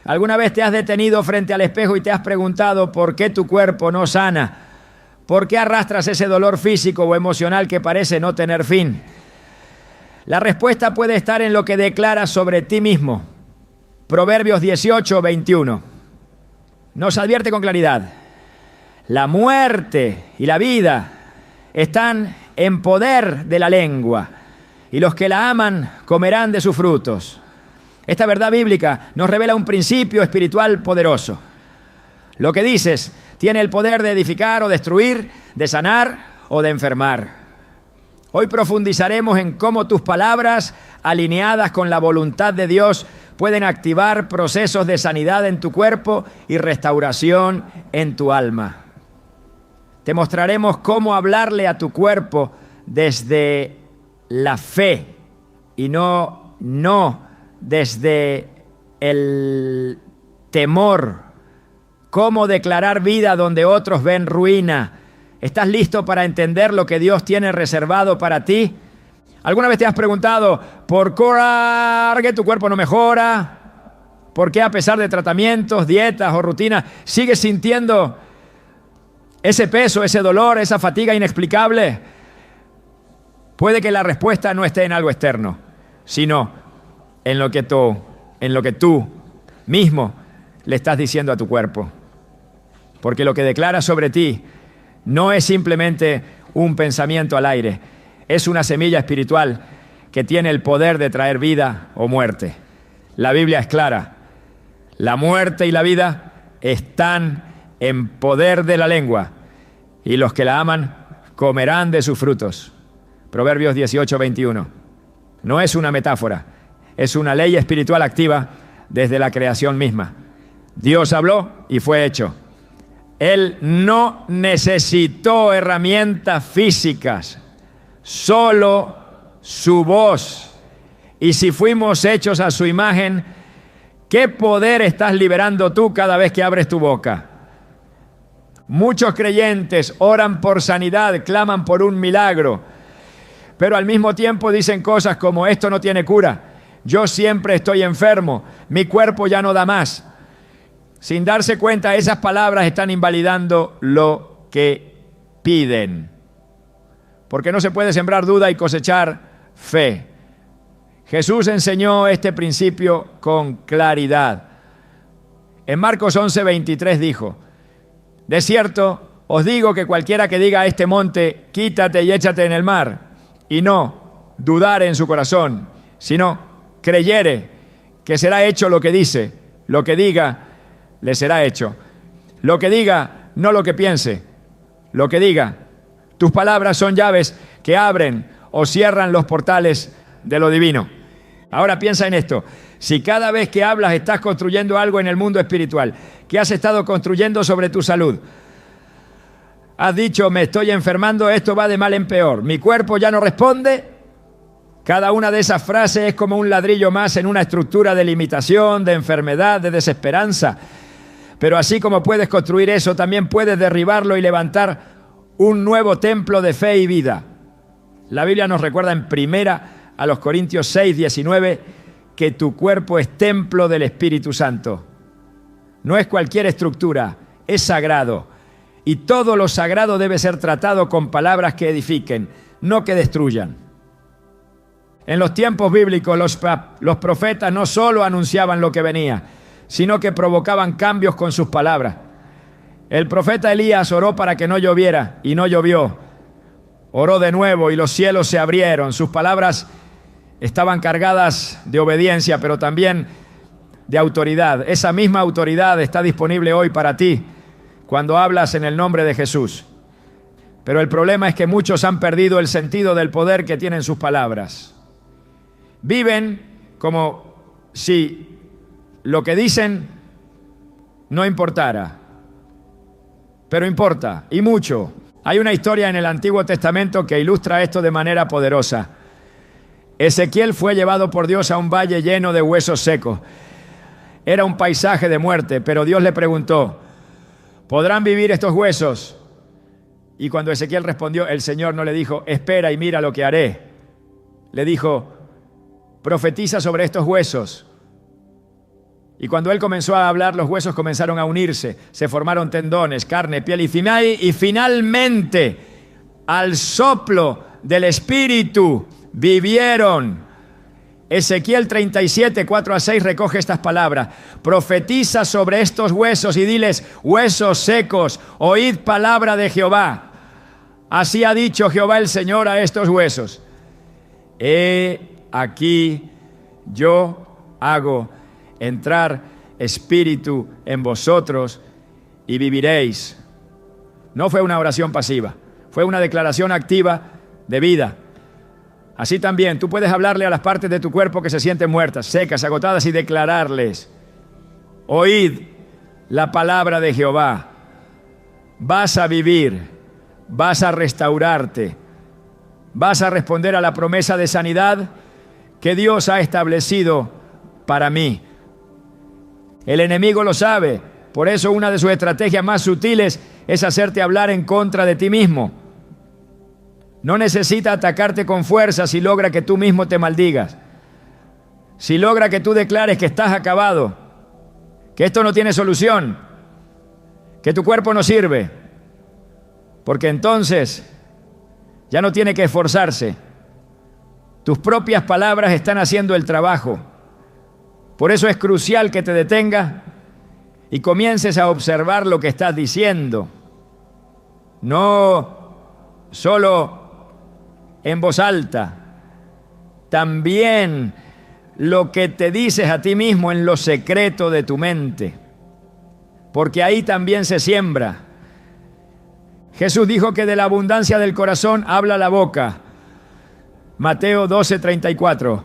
¿Alguna vez te has detenido frente al espejo y te has preguntado por qué tu cuerpo no sana? ¿Por qué arrastras ese dolor físico o emocional que parece no tener fin? La respuesta puede estar en lo que declaras sobre ti mismo. Proverbios 18, 21. Nos advierte con claridad. La muerte y la vida están en poder de la lengua, y los que la aman comerán de sus frutos. Esta verdad bíblica nos revela un principio espiritual poderoso. Lo que dices tiene el poder de edificar o destruir, de sanar o de enfermar. Hoy profundizaremos en cómo tus palabras, alineadas con la voluntad de Dios, pueden activar procesos de sanidad en tu cuerpo y restauración en tu alma. Te mostraremos cómo hablarle a tu cuerpo desde la fe y no desde el temor. Cómo declarar vida donde otros ven ruina. ¿Estás listo para entender lo que Dios tiene reservado para ti? ¿Alguna vez te has preguntado por qué tu cuerpo no mejora? ¿Por qué a pesar de tratamientos, dietas o rutinas sigues sintiendo ese peso, ese dolor, esa fatiga inexplicable? Puede que la respuesta no esté en algo externo, sino en lo que tú mismo le estás diciendo a tu cuerpo. Porque lo que declaras sobre ti no es simplemente un pensamiento al aire, es una semilla espiritual que tiene el poder de traer vida o muerte. La Biblia es clara. La muerte y la vida están en poder de la lengua, y los que la aman comerán de sus frutos. Proverbios 18, 21. No es una metáfora, es una ley espiritual activa desde la creación misma. Dios habló y fue hecho. Él no necesitó herramientas físicas, solo su voz. Y si fuimos hechos a su imagen, ¿qué poder estás liberando tú cada vez que abres tu boca? Muchos creyentes oran por sanidad, claman por un milagro, pero al mismo tiempo dicen cosas como: esto no tiene cura, yo siempre estoy enfermo, mi cuerpo ya no da más. Sin darse cuenta, esas palabras están invalidando lo que piden. Porque no se puede sembrar duda y cosechar fe. Jesús enseñó este principio con claridad. En Marcos 11, 23 dijo: de cierto, os digo que cualquiera que diga a este monte, quítate y échate en el mar, y no dudare en su corazón, sino creyere que será hecho lo que dice, lo que diga, le será hecho. Lo que diga, no lo que piense, lo que diga. Tus palabras son llaves que abren o cierran los portales de lo divino. Ahora piensa en esto. Si cada vez que hablas estás construyendo algo en el mundo espiritual, ¿qué has estado construyendo sobre tu salud? Has dicho: me estoy enfermando, esto va de mal en peor, mi cuerpo ya no responde. Cada una de esas frases es como un ladrillo más en una estructura de limitación, de enfermedad, de desesperanza. Pero así como puedes construir eso, también puedes derribarlo y levantar un nuevo templo de fe y vida. La Biblia nos recuerda en 1 Corintios 6, 19, que tu cuerpo es templo del Espíritu Santo. No es cualquier estructura, es sagrado. Y todo lo sagrado debe ser tratado con palabras que edifiquen, no que destruyan. En los tiempos bíblicos, los profetas no solo anunciaban lo que venía, sino que provocaban cambios con sus palabras. El profeta Elías oró para que no lloviera, y no llovió. Oró de nuevo y los cielos se abrieron. Sus palabras estaban cargadas de obediencia, pero también de autoridad. Esa misma autoridad está disponible hoy para ti cuando hablas en el nombre de Jesús. Pero el problema es que muchos han perdido el sentido del poder que tienen sus palabras. Viven como si lo que dicen no importara, pero importa, y mucho. Hay una historia en el Antiguo Testamento que ilustra esto de manera poderosa. Ezequiel fue llevado por Dios a un valle lleno de huesos secos. Era un paisaje de muerte, pero Dios le preguntó: ¿podrán vivir estos huesos? Y cuando Ezequiel respondió, el Señor no le dijo: espera y mira lo que haré. Le dijo: profetiza sobre estos huesos. Y cuando él comenzó a hablar, los huesos comenzaron a unirse, se formaron tendones, carne, piel y finalmente, al soplo del Espíritu, vivieron. Ezequiel 37, 4-6 recoge estas palabras. Profetiza sobre estos huesos y diles: huesos secos, oíd palabra de Jehová. Así ha dicho Jehová el Señor a estos huesos: he aquí yo hago entrar espíritu en vosotros y viviréis. No fue una oración pasiva, fue una declaración activa de vida. Así también tú puedes hablarle a las partes de tu cuerpo que se sienten muertas, secas, agotadas, y declararles: oíd la palabra de Jehová. Vas a vivir, vas a restaurarte, vas a responder a la promesa de sanidad que Dios ha establecido para mí. El enemigo lo sabe, por eso una de sus estrategias más sutiles es hacerte hablar en contra de ti mismo. No necesita atacarte con fuerza si logra que tú mismo te maldigas, si logra que tú declares que estás acabado, que esto no tiene solución, que tu cuerpo no sirve, porque entonces ya no tiene que esforzarse. Tus propias palabras están haciendo el trabajo. Por eso es crucial que te detengas y comiences a observar lo que estás diciendo. No solo en voz alta, también lo que te dices a ti mismo en lo secreto de tu mente, porque ahí también se siembra. Jesús dijo que de la abundancia del corazón habla la boca. Mateo 12:34.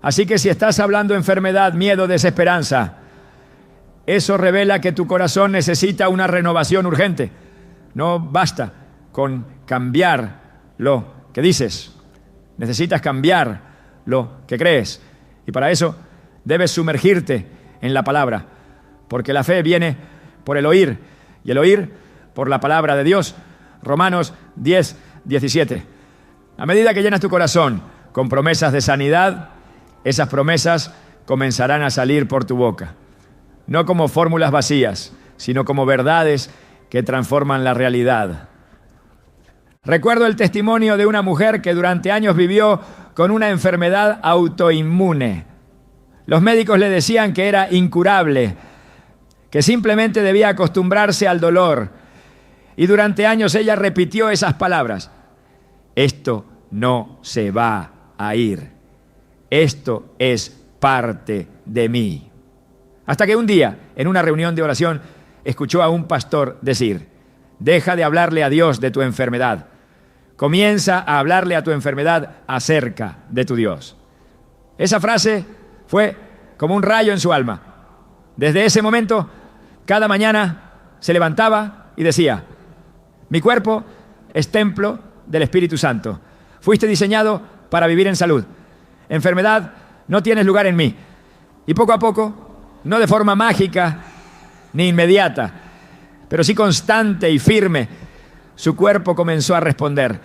Así que si estás hablando enfermedad, miedo, desesperanza, eso revela que tu corazón necesita una renovación urgente. No basta con cambiar lo que dices. Necesitas cambiar lo que crees. Y para eso debes sumergirte en la palabra. Porque la fe viene por el oír. Y el oír por la palabra de Dios. Romanos 10:17. A medida que llenas tu corazón con promesas de sanidad, esas promesas comenzarán a salir por tu boca. No como fórmulas vacías, sino como verdades que transforman la realidad. Recuerdo el testimonio de una mujer que durante años vivió con una enfermedad autoinmune. Los médicos le decían que era incurable, que simplemente debía acostumbrarse al dolor. Y durante años ella repitió esas palabras: esto no se va a ir. Esto es parte de mí. Hasta que un día, en una reunión de oración, escuchó a un pastor decir: deja de hablarle a Dios de tu enfermedad. Comienza a hablarle a tu enfermedad acerca de tu Dios. Esa frase fue como un rayo en su alma. Desde ese momento, cada mañana se levantaba y decía: mi cuerpo es templo del Espíritu Santo. Fuiste diseñado para vivir en salud. Enfermedad, no tienes lugar en mí. Y poco a poco, no de forma mágica ni inmediata, pero sí constante y firme, su cuerpo comenzó a responder.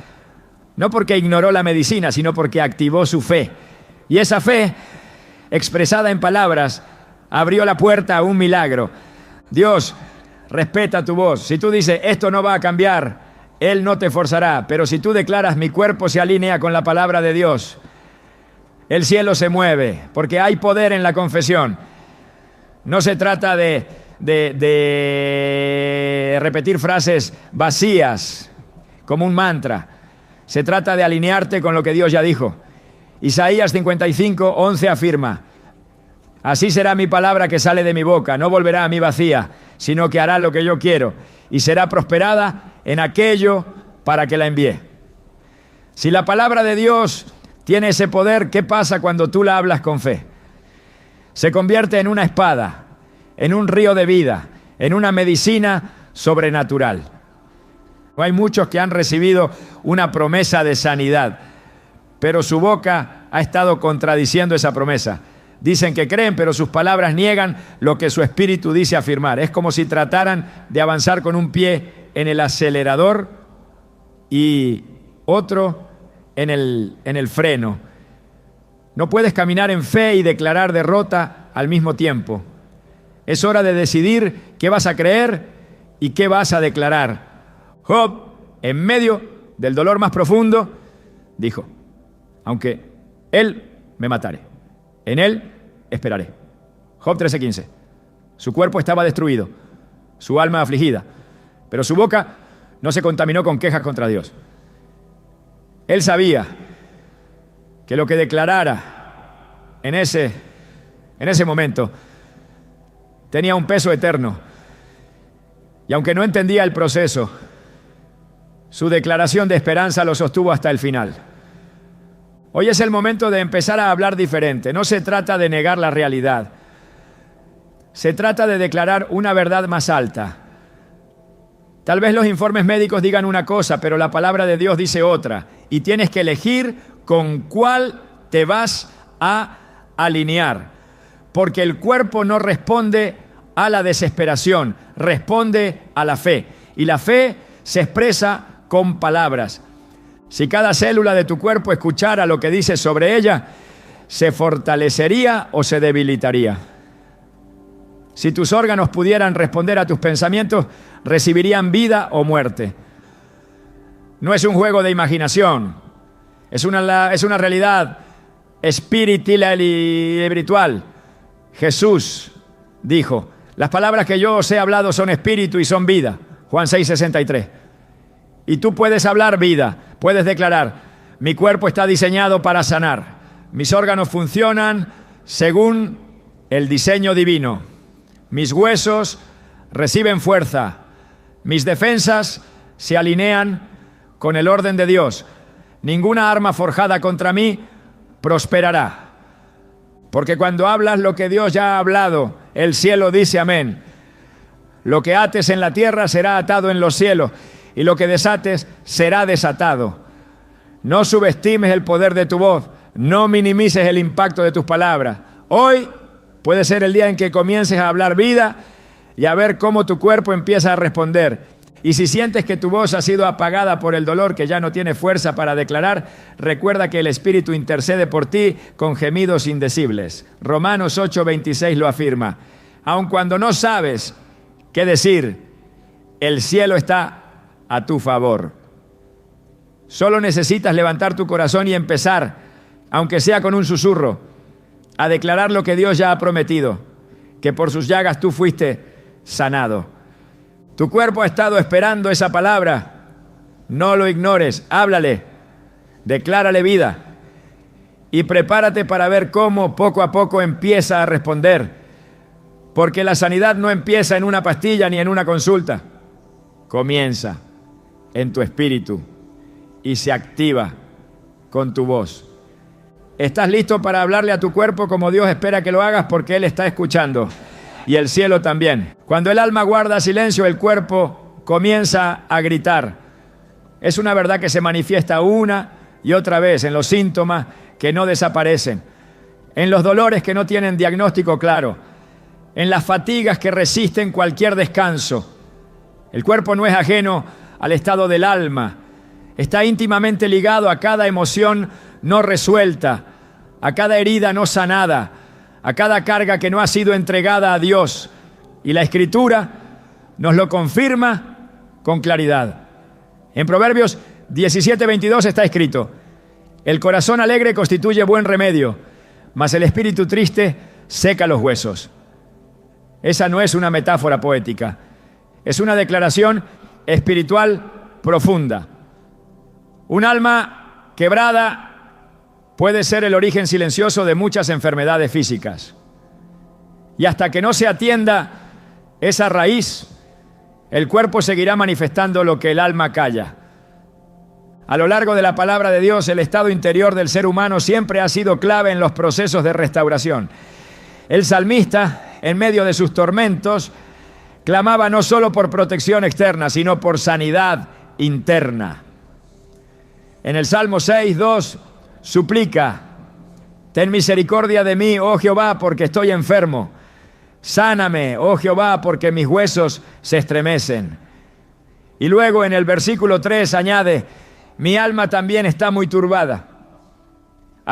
No porque ignoró la medicina, sino porque activó su fe. Y esa fe, expresada en palabras, abrió la puerta a un milagro. Dios respeta tu voz. Si tú dices: esto no va a cambiar, Él no te forzará. Pero si tú declaras: mi cuerpo se alinea con la palabra de Dios, el cielo se mueve, porque hay poder en la confesión. No se trata de repetir frases vacías como un mantra. Se trata de alinearte con lo que Dios ya dijo. Isaías 55:11 afirma: así será mi palabra que sale de mi boca, no volverá a mí vacía, sino que hará lo que yo quiero y será prosperada en aquello para que la envié. Si la palabra de Dios tiene ese poder, ¿qué pasa cuando tú la hablas con fe? Se convierte en una espada, en un río de vida, en una medicina sobrenatural. Hay muchos que han recibido una promesa de sanidad, pero su boca ha estado contradiciendo esa promesa. Dicen que creen, pero sus palabras niegan lo que su espíritu dice afirmar. Es como si trataran de avanzar con un pie en el acelerador y otro en el freno. No puedes caminar en fe y declarar derrota al mismo tiempo. Es hora de decidir qué vas a creer y qué vas a declarar. Job, en medio del dolor más profundo, dijo: aunque él me matare, en él esperaré. Job 13:15. Su cuerpo estaba destruido, su alma afligida, pero su boca no se contaminó con quejas contra Dios. Él sabía que lo que declarara en ese momento tenía un peso eterno. Y aunque no entendía el proceso, su declaración de esperanza lo sostuvo hasta el final. Hoy es el momento de empezar a hablar diferente. No se trata de negar la realidad. Se trata de declarar una verdad más alta. Tal vez los informes médicos digan una cosa, pero la palabra de Dios dice otra. Y tienes que elegir con cuál te vas a alinear. Porque el cuerpo no responde a la desesperación, responde a la fe. Y la fe se expresa con palabras. Si cada célula de tu cuerpo escuchara lo que dices sobre ella, ¿se fortalecería o se debilitaría? Si tus órganos pudieran responder a tus pensamientos, recibirían vida o muerte. No es un juego de imaginación, es una realidad espiritual y espiritual. Jesús dijo: las palabras que yo os he hablado son espíritu y son vida. Juan 6:63. Y tú puedes hablar vida, puedes declarar: mi cuerpo está diseñado para sanar, mis órganos funcionan según el diseño divino, mis huesos reciben fuerza, mis defensas se alinean con el orden de Dios, ninguna arma forjada contra mí prosperará. Porque cuando hablas lo que Dios ya ha hablado, el cielo dice amén. Lo que ates en la tierra será atado en los cielos, y lo que desates será desatado. No subestimes el poder de tu voz, no minimices el impacto de tus palabras. Hoy puede ser el día en que comiences a hablar vida y a ver cómo tu cuerpo empieza a responder. Y si sientes que tu voz ha sido apagada por el dolor, que ya no tiene fuerza para declarar, recuerda que el Espíritu intercede por ti con gemidos indecibles. Romanos 8:26 lo afirma. Aun cuando no sabes qué decir, el cielo está a tu favor. Solo necesitas levantar tu corazón y empezar, aunque sea con un susurro, a declarar lo que Dios ya ha prometido, que por sus llagas tú fuiste sanado. Tu cuerpo ha estado esperando esa palabra. No lo ignores, háblale, declárale vida y prepárate para ver cómo poco a poco empieza a responder. Porque la sanidad no empieza en una pastilla ni en una consulta. Comienza en tu espíritu y se activa con tu voz. ¿Estás listo para hablarle a tu cuerpo como Dios espera que lo hagas? Porque Él está escuchando. Y el cielo también. Cuando el alma guarda silencio, el cuerpo comienza a gritar. Es una verdad que se manifiesta una y otra vez en los síntomas que no desaparecen, en los dolores que no tienen diagnóstico claro, en las fatigas que resisten cualquier descanso. El cuerpo no es ajeno al estado del alma. Está íntimamente ligado a cada emoción no resuelta, a cada herida no sanada, a cada carga que no ha sido entregada a Dios. Y la Escritura nos lo confirma con claridad. En Proverbios 17:22 está escrito: el corazón alegre constituye buen remedio, mas el espíritu triste seca los huesos. Esa no es una metáfora poética, es una declaración espiritual profunda. Un alma quebrada puede ser el origen silencioso de muchas enfermedades físicas. Y hasta que no se atienda esa raíz, el cuerpo seguirá manifestando lo que el alma calla. A lo largo de la palabra de Dios, el estado interior del ser humano siempre ha sido clave en los procesos de restauración. El salmista, en medio de sus tormentos, clamaba no solo por protección externa, sino por sanidad interna. En el Salmo 6:2 suplica: ten misericordia de mí, oh Jehová, porque estoy enfermo. Sáname, oh Jehová, porque mis huesos se estremecen. Y luego en el versículo 3 añade: mi alma también está muy turbada.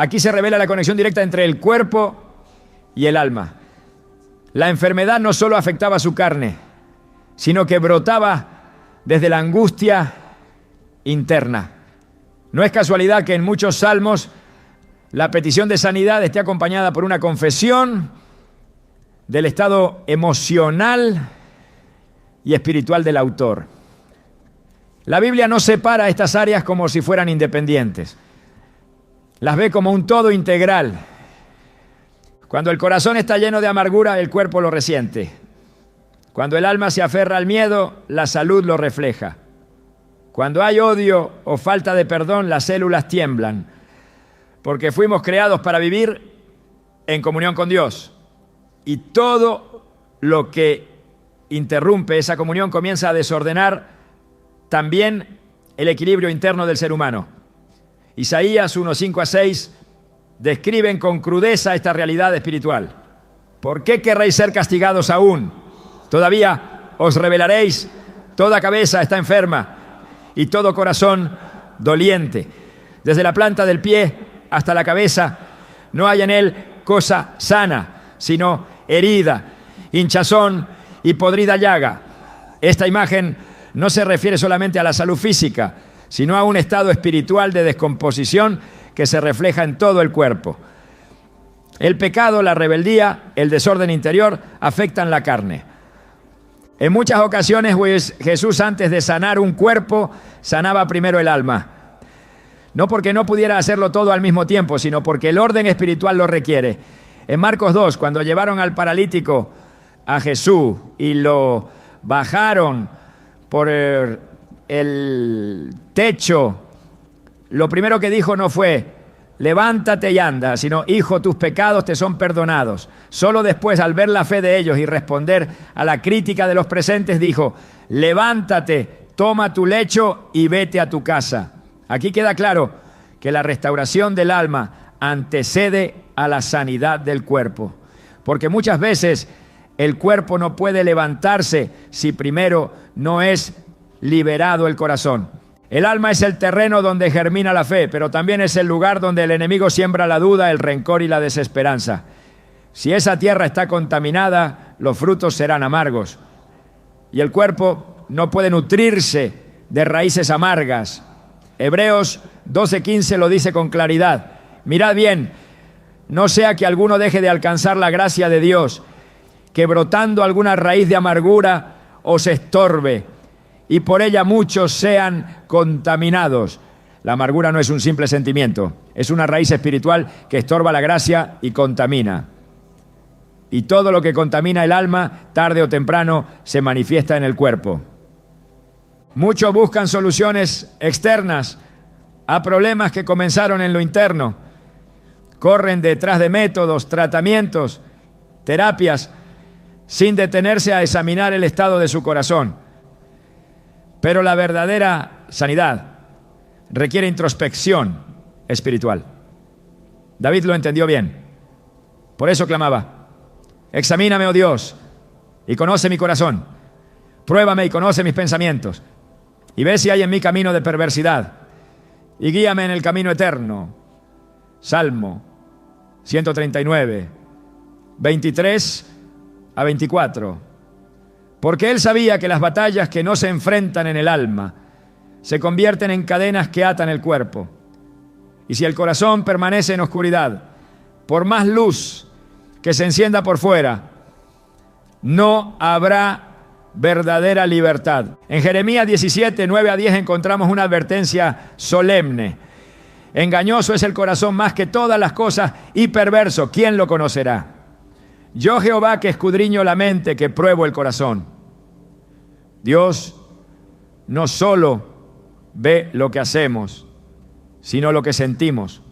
Aquí se revela la conexión directa entre el cuerpo y el alma. La enfermedad no solo afectaba su carne, sino que brotaba desde la angustia interna. No es casualidad que en muchos salmos la petición de sanidad esté acompañada por una confesión del estado emocional y espiritual del autor. La Biblia no separa estas áreas como si fueran independientes. Las ve como un todo integral. Cuando el corazón está lleno de amargura, el cuerpo lo resiente. Cuando el alma se aferra al miedo, la salud lo refleja. Cuando hay odio o falta de perdón, las células tiemblan, porque fuimos creados para vivir en comunión con Dios. Y todo lo que interrumpe esa comunión comienza a desordenar también el equilibrio interno del ser humano. Isaías 1:5-6 describen con crudeza esta realidad espiritual. ¿Por qué querréis ser castigados aún? Todavía os rebelaréis. Toda cabeza está enferma y todo corazón doliente. Desde la planta del pie hasta la cabeza no hay en él cosa sana, sino herida, hinchazón y podrida llaga. Esta imagen no se refiere solamente a la salud física, sino a un estado espiritual de descomposición que se refleja en todo el cuerpo. El pecado, la rebeldía, el desorden interior afectan la carne. En muchas ocasiones, Jesús, antes de sanar un cuerpo, sanaba primero el alma. No porque no pudiera hacerlo todo al mismo tiempo, sino porque el orden espiritual lo requiere. En Marcos 2, cuando llevaron al paralítico a Jesús y lo bajaron por el techo, lo primero que dijo no fue levántate y anda, sino hijo, tus pecados te son perdonados. Solo después, al ver la fe de ellos y responder a la crítica de los presentes, dijo levántate, toma tu lecho y vete a tu casa. Aquí queda claro que la restauración del alma antecede a la sanidad del cuerpo, porque muchas veces el cuerpo no puede levantarse si primero no es liberado el corazón. El alma es el terreno donde germina la fe, pero también es el lugar donde el enemigo siembra la duda, el rencor y la desesperanza. Si esa tierra está contaminada, los frutos serán amargos. Y el cuerpo no puede nutrirse de raíces amargas. Hebreos 12:15 lo dice con claridad. Mirad bien, no sea que alguno deje de alcanzar la gracia de Dios, que brotando alguna raíz de amargura os estorbe, y por ella muchos sean contaminados. La amargura no es un simple sentimiento, es una raíz espiritual que estorba la gracia y contamina. Y todo lo que contamina el alma, tarde o temprano, se manifiesta en el cuerpo. Muchos buscan soluciones externas a problemas que comenzaron en lo interno. Corren detrás de métodos, tratamientos, terapias, sin detenerse a examinar el estado de su corazón. Pero la verdadera sanidad requiere introspección espiritual. David lo entendió bien. Por eso clamaba: examíname, oh Dios, y conoce mi corazón. Pruébame y conoce mis pensamientos. Y ve si hay en mí camino de perversidad. Y guíame en el camino eterno. Salmo 139, 23-24. Porque él sabía que las batallas que no se enfrentan en el alma se convierten en cadenas que atan el cuerpo. Y si el corazón permanece en oscuridad, por más luz que se encienda por fuera, no habrá verdadera libertad. En Jeremías 17, 9-10 encontramos una advertencia solemne. Engañoso es el corazón más que todas las cosas y perverso, ¿quién lo conocerá? Yo, Jehová, que escudriño la mente, que pruebo el corazón. Dios no solo ve lo que hacemos, sino lo que sentimos,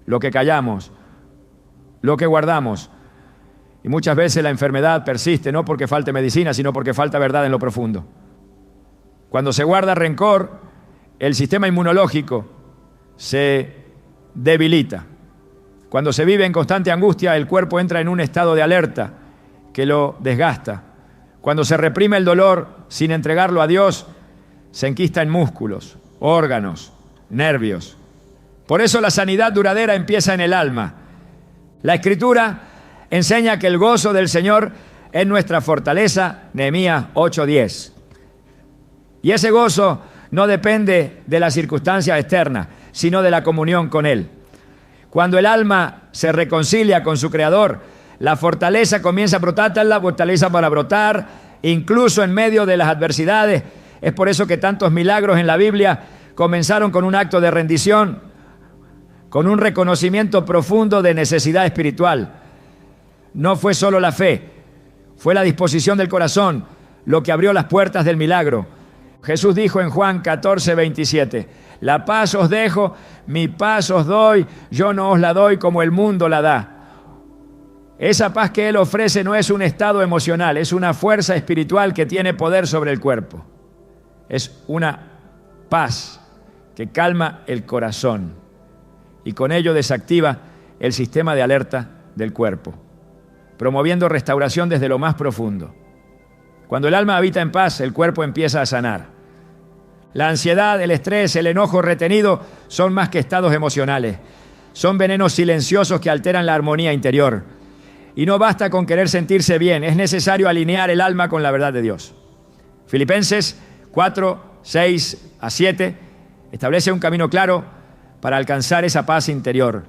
lo que callamos, lo que guardamos. Y muchas veces la enfermedad persiste, no porque falte medicina, sino porque falta verdad en lo profundo. Cuando se guarda rencor, el sistema inmunológico se debilita. Cuando se vive en constante angustia, el cuerpo entra en un estado de alerta que lo desgasta. Cuando se reprime el dolor sin entregarlo a Dios, se enquista en músculos, órganos, nervios. Por eso la sanidad duradera empieza en el alma. La Escritura enseña que el gozo del Señor es nuestra fortaleza, Nehemías 8:10. Y ese gozo no depende de las circunstancias externas, sino de la comunión con Él. Cuando el alma se reconcilia con su Creador, la fortaleza comienza a brotar, la fortaleza para brotar, incluso en medio de las adversidades. Es por eso que tantos milagros en la Biblia comenzaron con un acto de rendición, con un reconocimiento profundo de necesidad espiritual. No fue solo la fe, fue la disposición del corazón lo que abrió las puertas del milagro. Jesús dijo en Juan 14:27, la paz os dejo, mi paz os doy, yo no os la doy como el mundo la da. Esa paz que Él ofrece no es un estado emocional, es una fuerza espiritual que tiene poder sobre el cuerpo. Es una paz que calma el corazón y con ello desactiva el sistema de alerta del cuerpo, promoviendo restauración desde lo más profundo. Cuando el alma habita en paz, el cuerpo empieza a sanar. La ansiedad, el estrés, el enojo retenido son más que estados emocionales. Son venenos silenciosos que alteran la armonía interior. Y no basta con querer sentirse bien, es necesario alinear el alma con la verdad de Dios. Filipenses 4:6-7 establece un camino claro para alcanzar esa paz interior.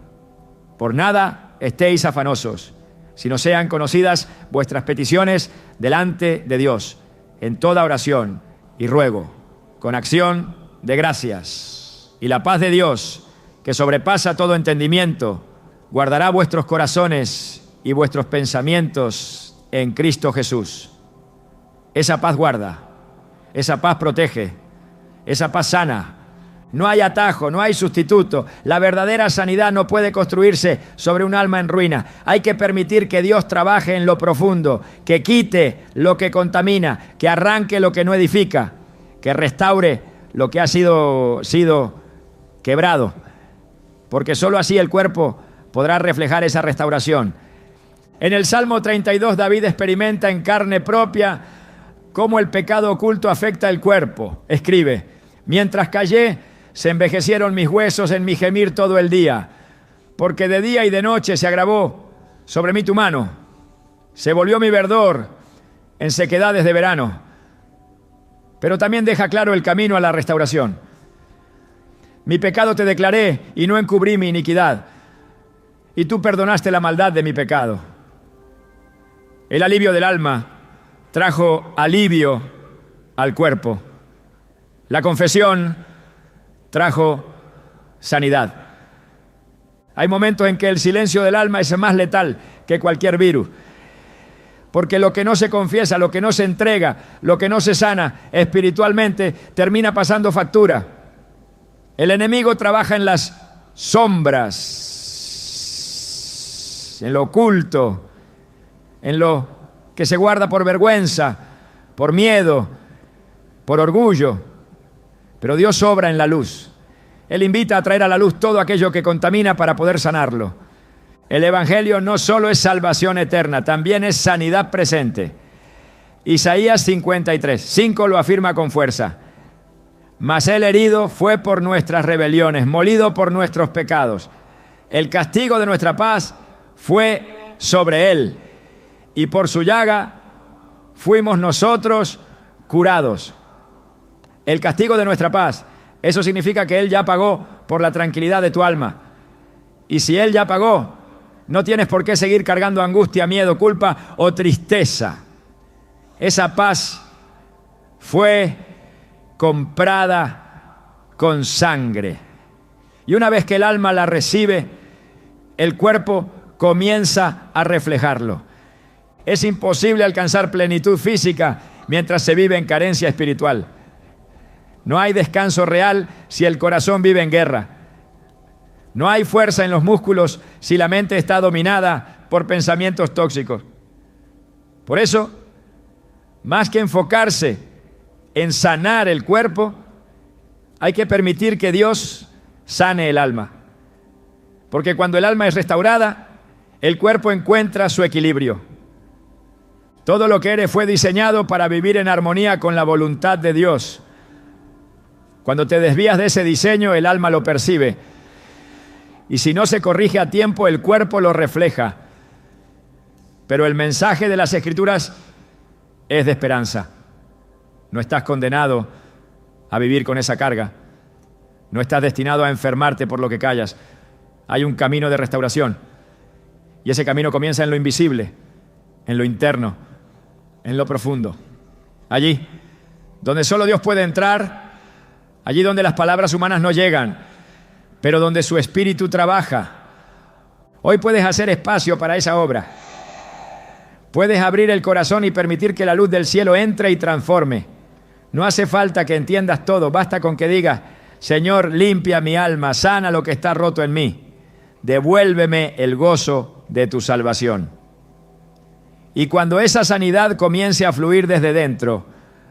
Por nada estéis afanosos, sino sean conocidas vuestras peticiones delante de Dios, en toda oración y ruego, con acción de gracias. Y la paz de Dios, que sobrepasa todo entendimiento, guardará vuestros corazones y vuestros pensamientos en Cristo Jesús. Esa paz guarda, esa paz protege, esa paz sana. No hay atajo, no hay sustituto. La verdadera sanidad no puede construirse sobre un alma en ruina. Hay que permitir que Dios trabaje en lo profundo, que quite lo que contamina, que arranque lo que no edifica, que restaure lo que ha sido quebrado, porque solo así el cuerpo podrá reflejar esa restauración. En el Salmo 32, David experimenta en carne propia cómo el pecado oculto afecta el cuerpo. Escribe, mientras callé, se envejecieron mis huesos en mi gemir todo el día, porque de día y de noche se agravó sobre mí tu mano. Se volvió mi verdor en sequedades de verano. Pero también deja claro el camino a la restauración. Mi pecado te declaré y no encubrí mi iniquidad, y tú perdonaste la maldad de mi pecado. El alivio del alma trajo alivio al cuerpo. La confesión trajo sanidad. Hay momentos en que el silencio del alma es más letal que cualquier virus, porque lo que no se confiesa, lo que no se entrega, lo que no se sana espiritualmente, termina pasando factura. El enemigo trabaja en las sombras, en lo oculto, en lo que se guarda por vergüenza, por miedo, por orgullo. Pero Dios obra en la luz. Él invita a traer a la luz todo aquello que contamina para poder sanarlo. El Evangelio no solo es salvación eterna, también es sanidad presente. Isaías 53:5 lo afirma con fuerza. Mas el herido fue por nuestras rebeliones, molido por nuestros pecados. El castigo de nuestra paz fue sobre él, y por su llaga fuimos nosotros curados. El castigo de nuestra paz, eso significa que Él ya pagó por la tranquilidad de tu alma. Y si Él ya pagó, no tienes por qué seguir cargando angustia, miedo, culpa o tristeza. Esa paz fue comprada con sangre. Y una vez que el alma la recibe, el cuerpo comienza a reflejarlo. Es imposible alcanzar plenitud física mientras se vive en carencia espiritual. No hay descanso real si el corazón vive en guerra. No hay fuerza en los músculos si la mente está dominada por pensamientos tóxicos. Por eso, más que enfocarse en sanar el cuerpo, hay que permitir que Dios sane el alma. Porque cuando el alma es restaurada, el cuerpo encuentra su equilibrio. Todo lo que eres fue diseñado para vivir en armonía con la voluntad de Dios. Cuando te desvías de ese diseño, el alma lo percibe. y si no se corrige a tiempo, el cuerpo lo refleja. Pero el mensaje de las Escrituras es de esperanza. No estás condenado a vivir con esa carga. No estás destinado a enfermarte por lo que callas. Hay un camino de restauración. Y ese camino comienza en lo invisible, en lo interno, en lo profundo. Allí, donde solo Dios puede entrar, allí donde las palabras humanas no llegan, pero donde su Espíritu trabaja. Hoy puedes hacer espacio para esa obra. Puedes abrir el corazón y permitir que la luz del cielo entre y transforme. No hace falta que entiendas todo, basta con que digas: Señor, limpia mi alma, sana lo que está roto en mí, devuélveme el gozo de tu salvación. Y cuando esa sanidad comience a fluir desde dentro,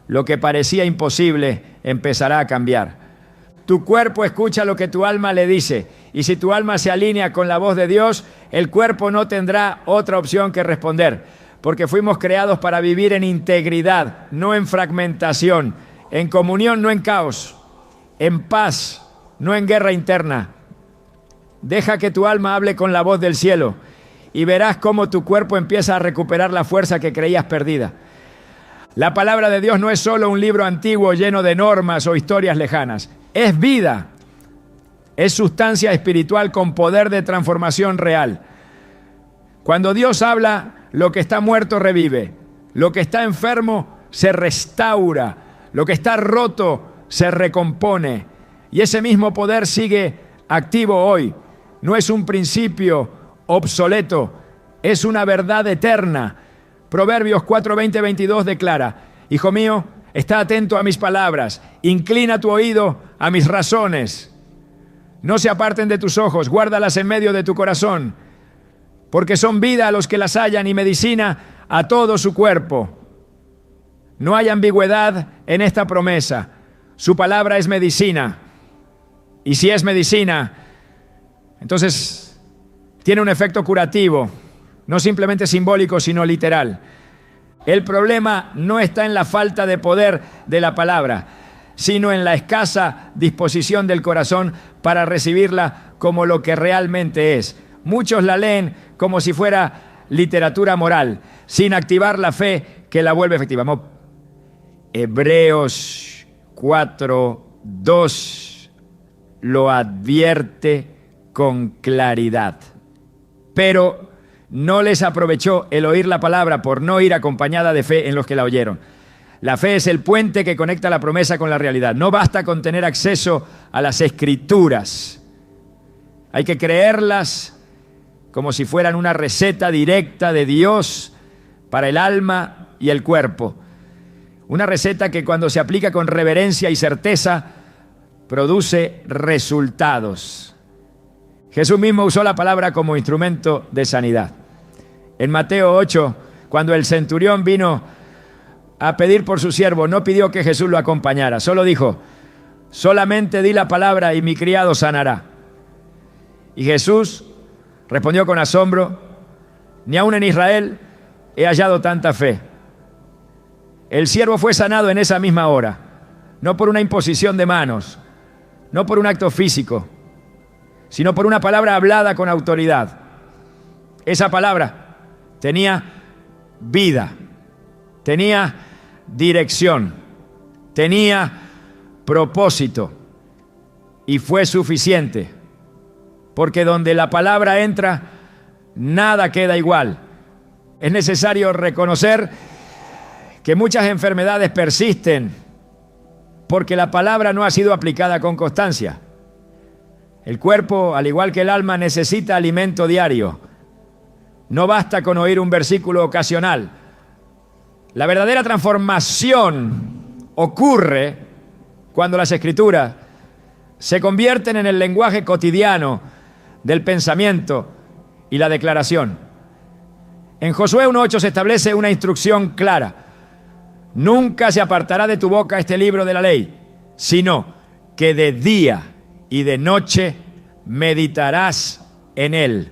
lo que parecía imposible empezará a cambiar. Tu cuerpo escucha lo que tu alma le dice, y si tu alma se alinea con la voz de Dios, el cuerpo no tendrá otra opción que responder, porque fuimos creados para vivir en integridad, no en fragmentación, en comunión, no en caos, en paz, no en guerra interna. Deja que tu alma hable con la voz del cielo y verás cómo tu cuerpo empieza a recuperar la fuerza que creías perdida. La palabra de Dios no es solo un libro antiguo lleno de normas o historias lejanas. Es vida, es sustancia espiritual con poder de transformación real. Cuando Dios habla, lo que está muerto revive, lo que está enfermo se restaura, lo que está roto se recompone. Y ese mismo poder sigue activo hoy. No es un principio obsoleto, es una verdad eterna. Proverbios 4:20-22 declara: Hijo mío, está atento a mis palabras, inclina tu oído a mis razones. No se aparten de tus ojos, guárdalas en medio de tu corazón, porque son vida a los que las hallan y medicina a todo su cuerpo. No hay ambigüedad en esta promesa. Su palabra es medicina. Y si es medicina, entonces tiene un efecto curativo, no simplemente simbólico, sino literal. El problema no está en la falta de poder de la palabra, sino en la escasa disposición del corazón para recibirla como lo que realmente es. Muchos la leen como si fuera literatura moral, sin activar la fe que la vuelve efectiva. Hebreos 4:2 lo advierte con claridad. Pero no les aprovechó el oír la palabra por no ir acompañada de fe en los que la oyeron. La fe es el puente que conecta la promesa con la realidad. No basta con tener acceso a las Escrituras. Hay que creerlas como si fueran una receta directa de Dios para el alma y el cuerpo. Una receta que cuando se aplica con reverencia y certeza produce resultados. Jesús mismo usó la palabra como instrumento de sanidad. En Mateo 8, cuando el centurión vino a pedir por su siervo, no pidió que Jesús lo acompañara, solo dijo: solamente di la palabra y mi criado sanará. Y Jesús respondió con asombro: ni aún en Israel he hallado tanta fe. El siervo fue sanado en esa misma hora, no por una imposición de manos, no por un acto físico, sino por una palabra hablada con autoridad. Esa palabra tenía vida, tenía dirección, tenía propósito y fue suficiente, porque donde la palabra entra, nada queda igual. Es necesario reconocer que muchas enfermedades persisten porque la palabra no ha sido aplicada con constancia. El cuerpo, al igual que el alma, necesita alimento diario. No basta con oír un versículo ocasional. La verdadera transformación ocurre cuando las Escrituras se convierten en el lenguaje cotidiano del pensamiento y la declaración. En Josué 1:8 se establece una instrucción clara: nunca se apartará de tu boca este libro de la ley, sino que de día y de noche meditarás en él.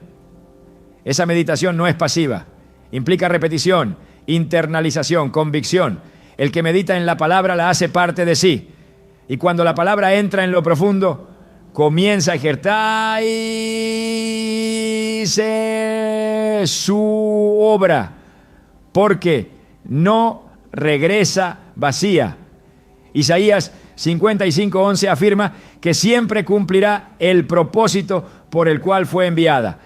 Esa meditación no es pasiva, implica repetición, internalización, convicción. El que medita en la palabra la hace parte de sí. Y cuando la palabra entra en lo profundo, comienza a ejercerse su obra, porque no regresa vacía. Isaías 55:11 afirma que siempre cumplirá el propósito por el cual fue enviada.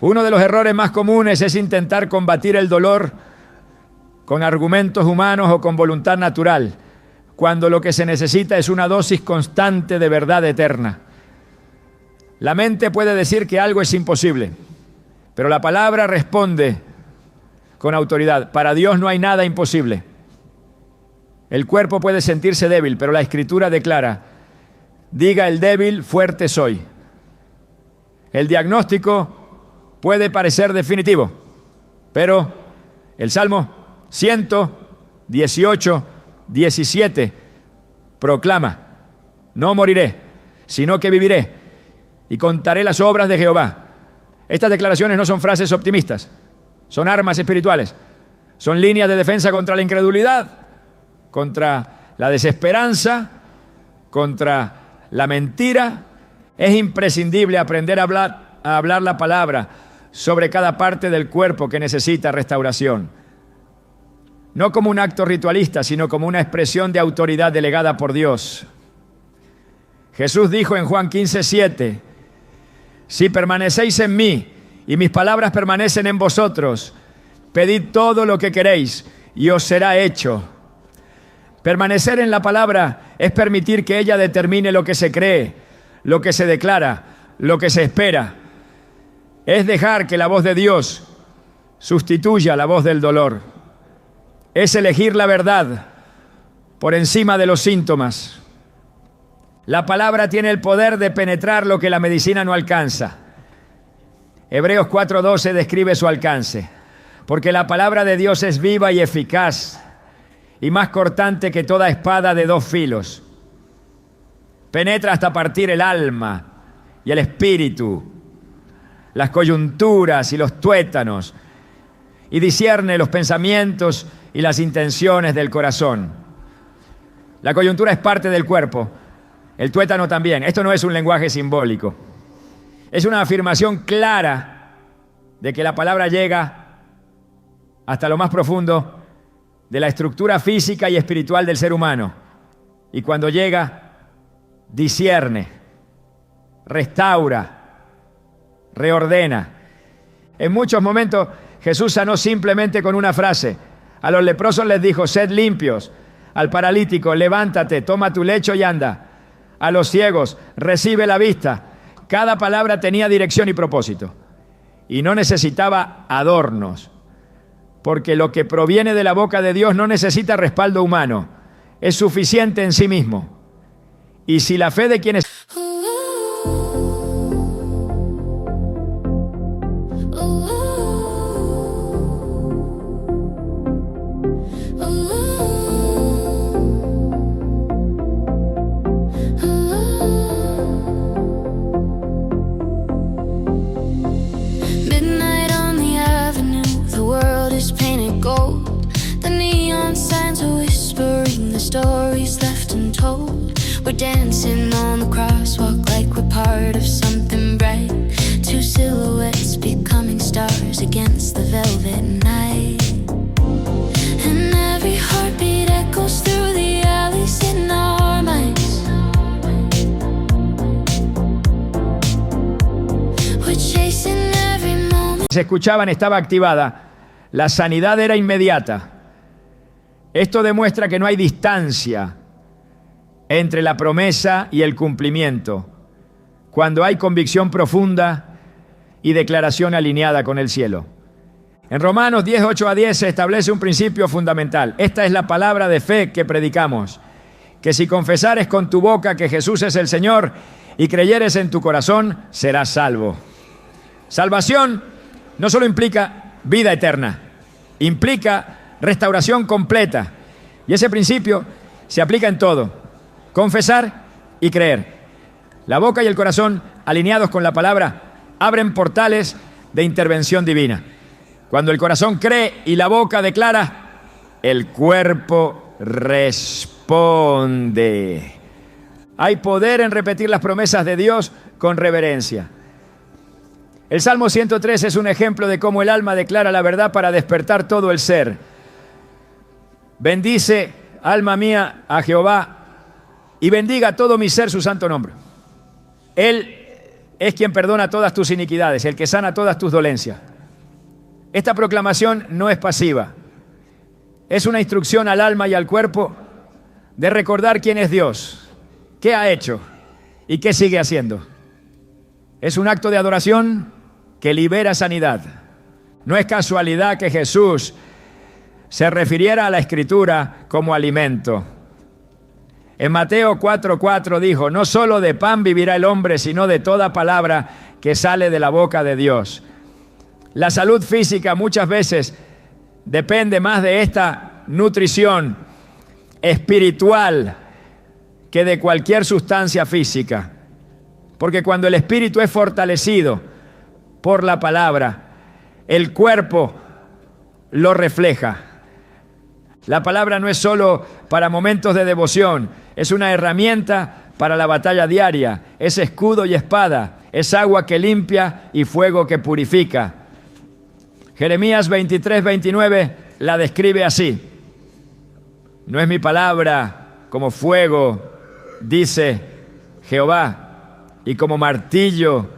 Uno de los errores más comunes es intentar combatir el dolor con argumentos humanos o con voluntad natural, cuando lo que se necesita es una dosis constante de verdad eterna. La mente puede decir que algo es imposible, pero la palabra responde con autoridad. Para Dios no hay nada imposible. El cuerpo puede sentirse débil, pero la Escritura declara: diga el débil, fuerte soy. El diagnóstico puede parecer definitivo, pero el Salmo 118:17 proclama: no moriré, sino que viviré y contaré las obras de Jehová. Estas declaraciones no son frases optimistas, son armas espirituales, son líneas de defensa contra la incredulidad, contra la desesperanza, contra la mentira. Es imprescindible aprender a hablar la palabra sobre cada parte del cuerpo que necesita restauración. No como un acto ritualista, sino como una expresión de autoridad delegada por Dios. Jesús dijo en Juan 15:7: si permanecéis en mí y mis palabras permanecen en vosotros, pedid todo lo que queréis y os será hecho. Permanecer en la palabra es permitir que ella determine lo que se cree, lo que se declara, lo que se espera. Es dejar que la voz de Dios sustituya la voz del dolor. Es elegir la verdad por encima de los síntomas. La palabra tiene el poder de penetrar lo que la medicina no alcanza. Hebreos 4:12 describe su alcance. Porque la palabra de Dios es viva y eficaz, y más cortante que toda espada de dos filos. Penetra hasta partir el alma y el espíritu, las coyunturas y los tuétanos, y discierne los pensamientos y las intenciones del corazón. La coyuntura es parte del cuerpo, el tuétano también. Esto no es un lenguaje simbólico. Es una afirmación clara de que la palabra llega hasta lo más profundo de la estructura física y espiritual del ser humano. Y cuando llega, discierne, restaura, reordena. En muchos momentos Jesús sanó simplemente con una frase. A los leprosos les dijo: sed limpios. Al paralítico: levántate, toma tu lecho y anda. A los ciegos: recibe la vista. Cada palabra tenía dirección y propósito. Y no necesitaba adornos, porque lo que proviene de la boca de Dios no necesita respaldo humano. Es suficiente en sí mismo. Y si la fe de quienes... Stories left untold. We're dancing on the crosswalk like we're part of something bright. Two silhouettes becoming stars against the velvet night. And every heartbeat echoes through the alleys in our minds. We're chasing every moment. Se escuchaban, estaba activada. La sanidad era inmediata. Esto demuestra que no hay distancia entre la promesa y el cumplimiento, cuando hay convicción profunda y declaración alineada con el cielo. En Romanos 10:8-10 se establece un principio fundamental. Esta es la palabra de fe que predicamos: que si confesares con tu boca que Jesús es el Señor y creyeres en tu corazón, serás salvo. Salvación no solo implica vida eterna, implica restauración completa. Y ese principio se aplica en todo: confesar y creer. La boca y el corazón, alineados con la palabra, abren portales de intervención divina. Cuando el corazón cree y la boca declara, el cuerpo responde. Hay poder en repetir las promesas de Dios con reverencia. El Salmo 103 es un ejemplo de cómo el alma declara la verdad para despertar todo el ser. Bendice, alma mía, a Jehová, y bendiga a todo mi ser su santo nombre. Él es quien perdona todas tus iniquidades, el que sana todas tus dolencias. Esta proclamación no es pasiva. Es una instrucción al alma y al cuerpo de recordar quién es Dios, qué ha hecho y qué sigue haciendo. Es un acto de adoración que libera sanidad. No es casualidad que Jesús se refiriera a la Escritura como alimento. En Mateo 4:4 dijo: no solo de pan vivirá el hombre, sino de toda palabra que sale de la boca de Dios. La salud física muchas veces depende más de esta nutrición espiritual que de cualquier sustancia física. Porque cuando el espíritu es fortalecido por la palabra, el cuerpo lo refleja. La palabra no es solo para momentos de devoción, es una herramienta para la batalla diaria, es escudo y espada, es agua que limpia y fuego que purifica. Jeremías 23:29 la describe así: no es mi palabra como fuego, dice Jehová, y como martillo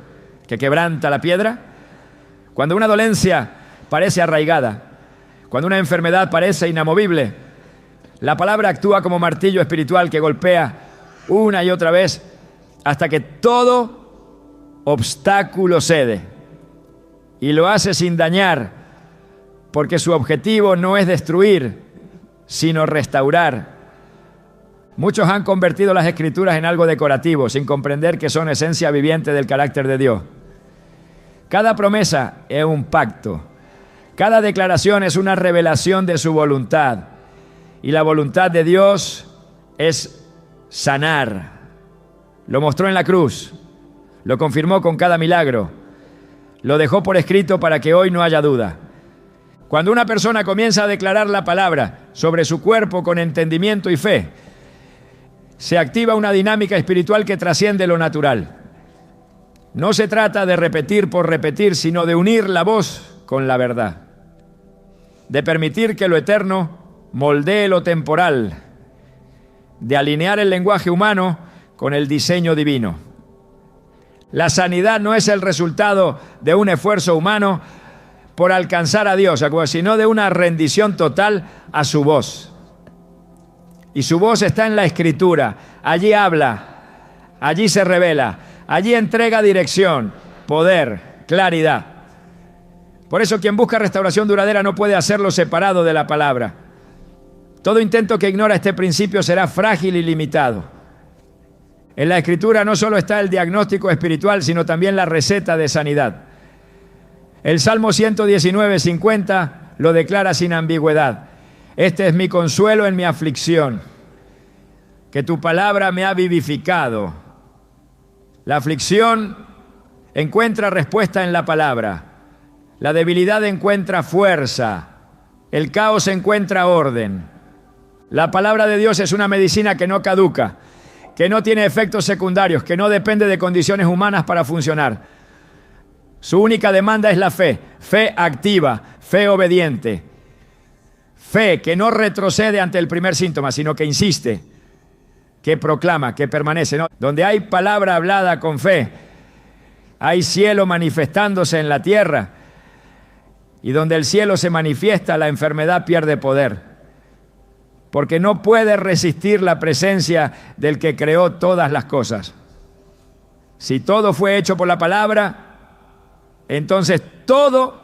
que quebranta la piedra. Cuando una dolencia parece arraigada, cuando una enfermedad parece inamovible, la palabra actúa como martillo espiritual que golpea una y otra vez hasta que todo obstáculo cede. Y lo hace sin dañar, porque su objetivo no es destruir, sino restaurar. Muchos han convertido las Escrituras en algo decorativo, sin comprender que son esencia viviente del carácter de Dios. Cada promesa es un pacto. Cada declaración es una revelación de su voluntad. Y la voluntad de Dios es sanar. Lo mostró en la cruz. Lo confirmó con cada milagro. Lo dejó por escrito para que hoy no haya duda. Cuando una persona comienza a declarar la palabra sobre su cuerpo con entendimiento y fe, se activa una dinámica espiritual que trasciende lo natural. No se trata de repetir por repetir, sino de unir la voz con la verdad. De permitir que lo eterno moldee lo temporal. De alinear el lenguaje humano con el diseño divino. La sanidad no es el resultado de un esfuerzo humano por alcanzar a Dios, sino de una rendición total a su voz. Y su voz está en la Escritura. Allí habla, allí se revela, allí entrega dirección, poder, claridad. Por eso quien busca restauración duradera no puede hacerlo separado de la palabra. Todo intento que ignora este principio será frágil y limitado. En la Escritura no solo está el diagnóstico espiritual, sino también la receta de sanidad. El Salmo 119:50 lo declara sin ambigüedad. Este es mi consuelo en mi aflicción, que tu palabra me ha vivificado. La aflicción encuentra respuesta en la palabra. La debilidad encuentra fuerza. El caos encuentra orden. La palabra de Dios es una medicina que no caduca, que no tiene efectos secundarios, que no depende de condiciones humanas para funcionar. Su única demanda es la fe, fe activa, fe obediente, fe que no retrocede ante el primer síntoma, sino que insiste, que proclama, que permanece, ¿no? Donde hay palabra hablada con fe, hay cielo manifestándose en la tierra, y donde el cielo se manifiesta, la enfermedad pierde poder, porque no puede resistir la presencia del que creó todas las cosas. Si todo fue hecho por la palabra, entonces todo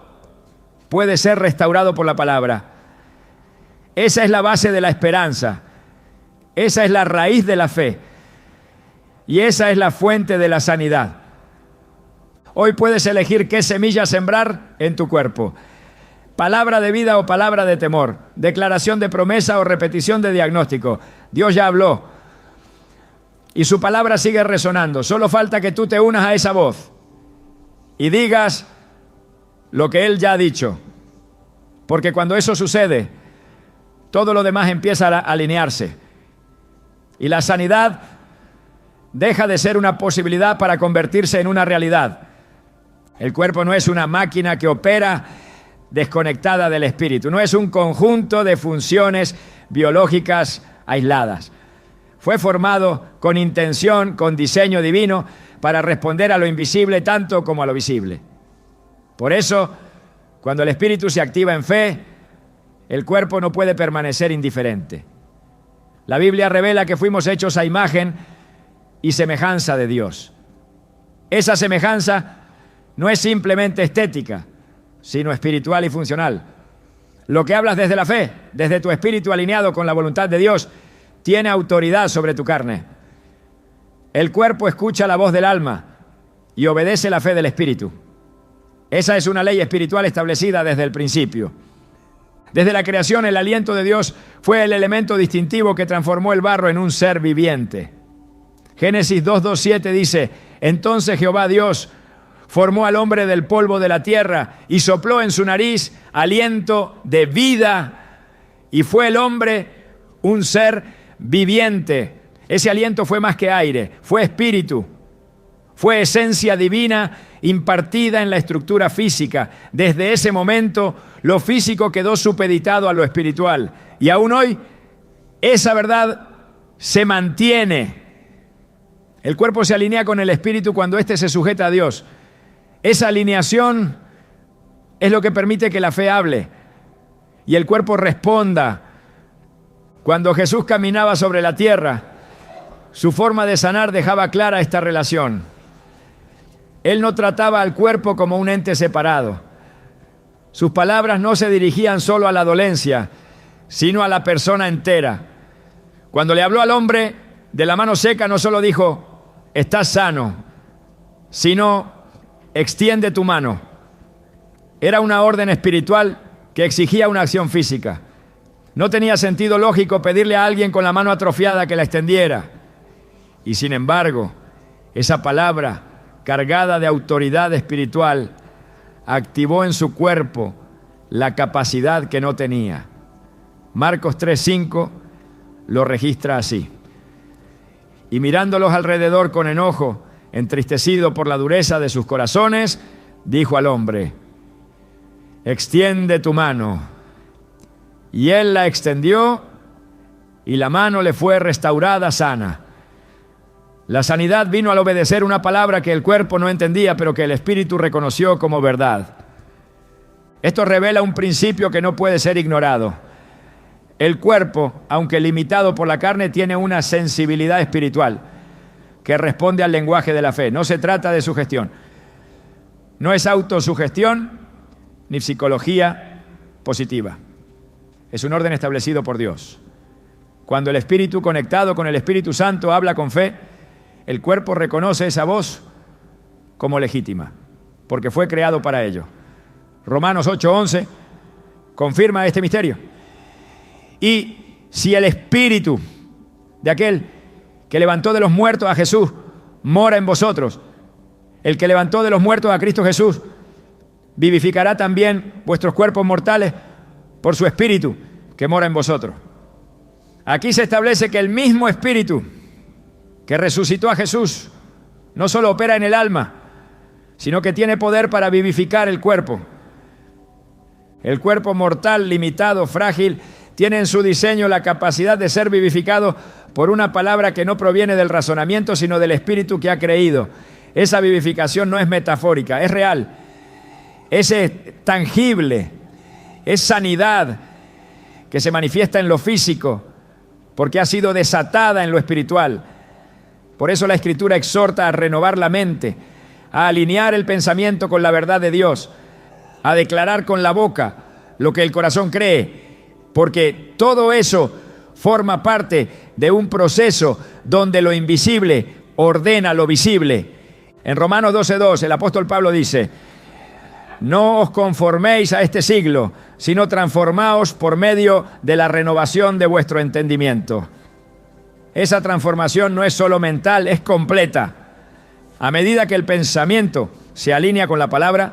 puede ser restaurado por la palabra. Esa es la base de la esperanza. Esa es la raíz de la fe. Y esa es la fuente de la sanidad. Hoy puedes elegir qué semilla sembrar en tu cuerpo. Palabra de vida o palabra de temor. Declaración de promesa o repetición de diagnóstico. Dios ya habló. Y su palabra sigue resonando. Solo falta que tú te unas a esa voz y digas lo que Él ya ha dicho. Porque cuando eso sucede, todo lo demás empieza a alinearse. Y la sanidad deja de ser una posibilidad para convertirse en una realidad. El cuerpo no es una máquina que opera desconectada del espíritu, no es un conjunto de funciones biológicas aisladas. Fue formado con intención, con diseño divino, para responder a lo invisible tanto como a lo visible. Por eso, cuando el espíritu se activa en fe, el cuerpo no puede permanecer indiferente. La Biblia revela que fuimos hechos a imagen y semejanza de Dios. Esa semejanza no es simplemente estética, sino espiritual y funcional. Lo que hablas desde la fe, desde tu espíritu alineado con la voluntad de Dios, tiene autoridad sobre tu carne. El cuerpo escucha la voz del alma y obedece la fe del espíritu. Esa es una ley espiritual establecida desde el principio. Desde la creación, el aliento de Dios fue el elemento distintivo que transformó el barro en un ser viviente. Génesis 2:2-7 dice: entonces Jehová Dios formó al hombre del polvo de la tierra y sopló en su nariz aliento de vida, y fue el hombre un ser viviente. Ese aliento fue más que aire, fue espíritu, fue esencia divina impartida en la estructura física. Desde ese momento, lo físico quedó supeditado a lo espiritual. Y aún hoy, esa verdad se mantiene. El cuerpo se alinea con el espíritu cuando éste se sujeta a Dios. Esa alineación es lo que permite que la fe hable y el cuerpo responda. Cuando Jesús caminaba sobre la tierra, su forma de sanar dejaba clara esta relación. Él no trataba al cuerpo como un ente separado. Sus palabras no se dirigían solo a la dolencia, sino a la persona entera. Cuando le habló al hombre de la mano seca, no solo dijo: estás sano, sino: extiende tu mano. Era una orden espiritual que exigía una acción física. No tenía sentido lógico pedirle a alguien con la mano atrofiada que la extendiera. Y sin embargo, esa palabra, cargada de autoridad espiritual, activó en su cuerpo la capacidad que no tenía. Marcos 3:5 lo registra así: y mirándolos alrededor con enojo, entristecido por la dureza de sus corazones, dijo al hombre: extiende tu mano. Y él la extendió, y la mano le fue restaurada sana. La sanidad vino al obedecer una palabra que el cuerpo no entendía, pero que el espíritu reconoció como verdad. Esto revela un principio que no puede ser ignorado. El cuerpo, aunque limitado por la carne, tiene una sensibilidad espiritual que responde al lenguaje de la fe. No se trata de sugestión. No es autosugestión ni psicología positiva. Es un orden establecido por Dios. Cuando el espíritu conectado con el Espíritu Santo habla con fe, el cuerpo reconoce esa voz como legítima, porque fue creado para ello. Romanos 8:11 confirma este misterio. Y si el espíritu de aquel que levantó de los muertos a Jesús mora en vosotros, el que levantó de los muertos a Cristo Jesús vivificará también vuestros cuerpos mortales por su espíritu que mora en vosotros. Aquí se establece que el mismo espíritu que resucitó a Jesús no solo opera en el alma, sino que tiene poder para vivificar el cuerpo. El cuerpo mortal, limitado, frágil, tiene en su diseño la capacidad de ser vivificado por una palabra que no proviene del razonamiento, sino del espíritu que ha creído. Esa vivificación no es metafórica, es real, es tangible, es sanidad que se manifiesta en lo físico, porque ha sido desatada en lo espiritual. Por eso la Escritura exhorta a renovar la mente, a alinear el pensamiento con la verdad de Dios, a declarar con la boca lo que el corazón cree, porque todo eso forma parte de un proceso donde lo invisible ordena lo visible. En Romanos 12:2 el apóstol Pablo dice: no os conforméis a este siglo, sino transformaos por medio de la renovación de vuestro entendimiento. Esa transformación no es solo mental, es completa. A medida que el pensamiento se alinea con la palabra,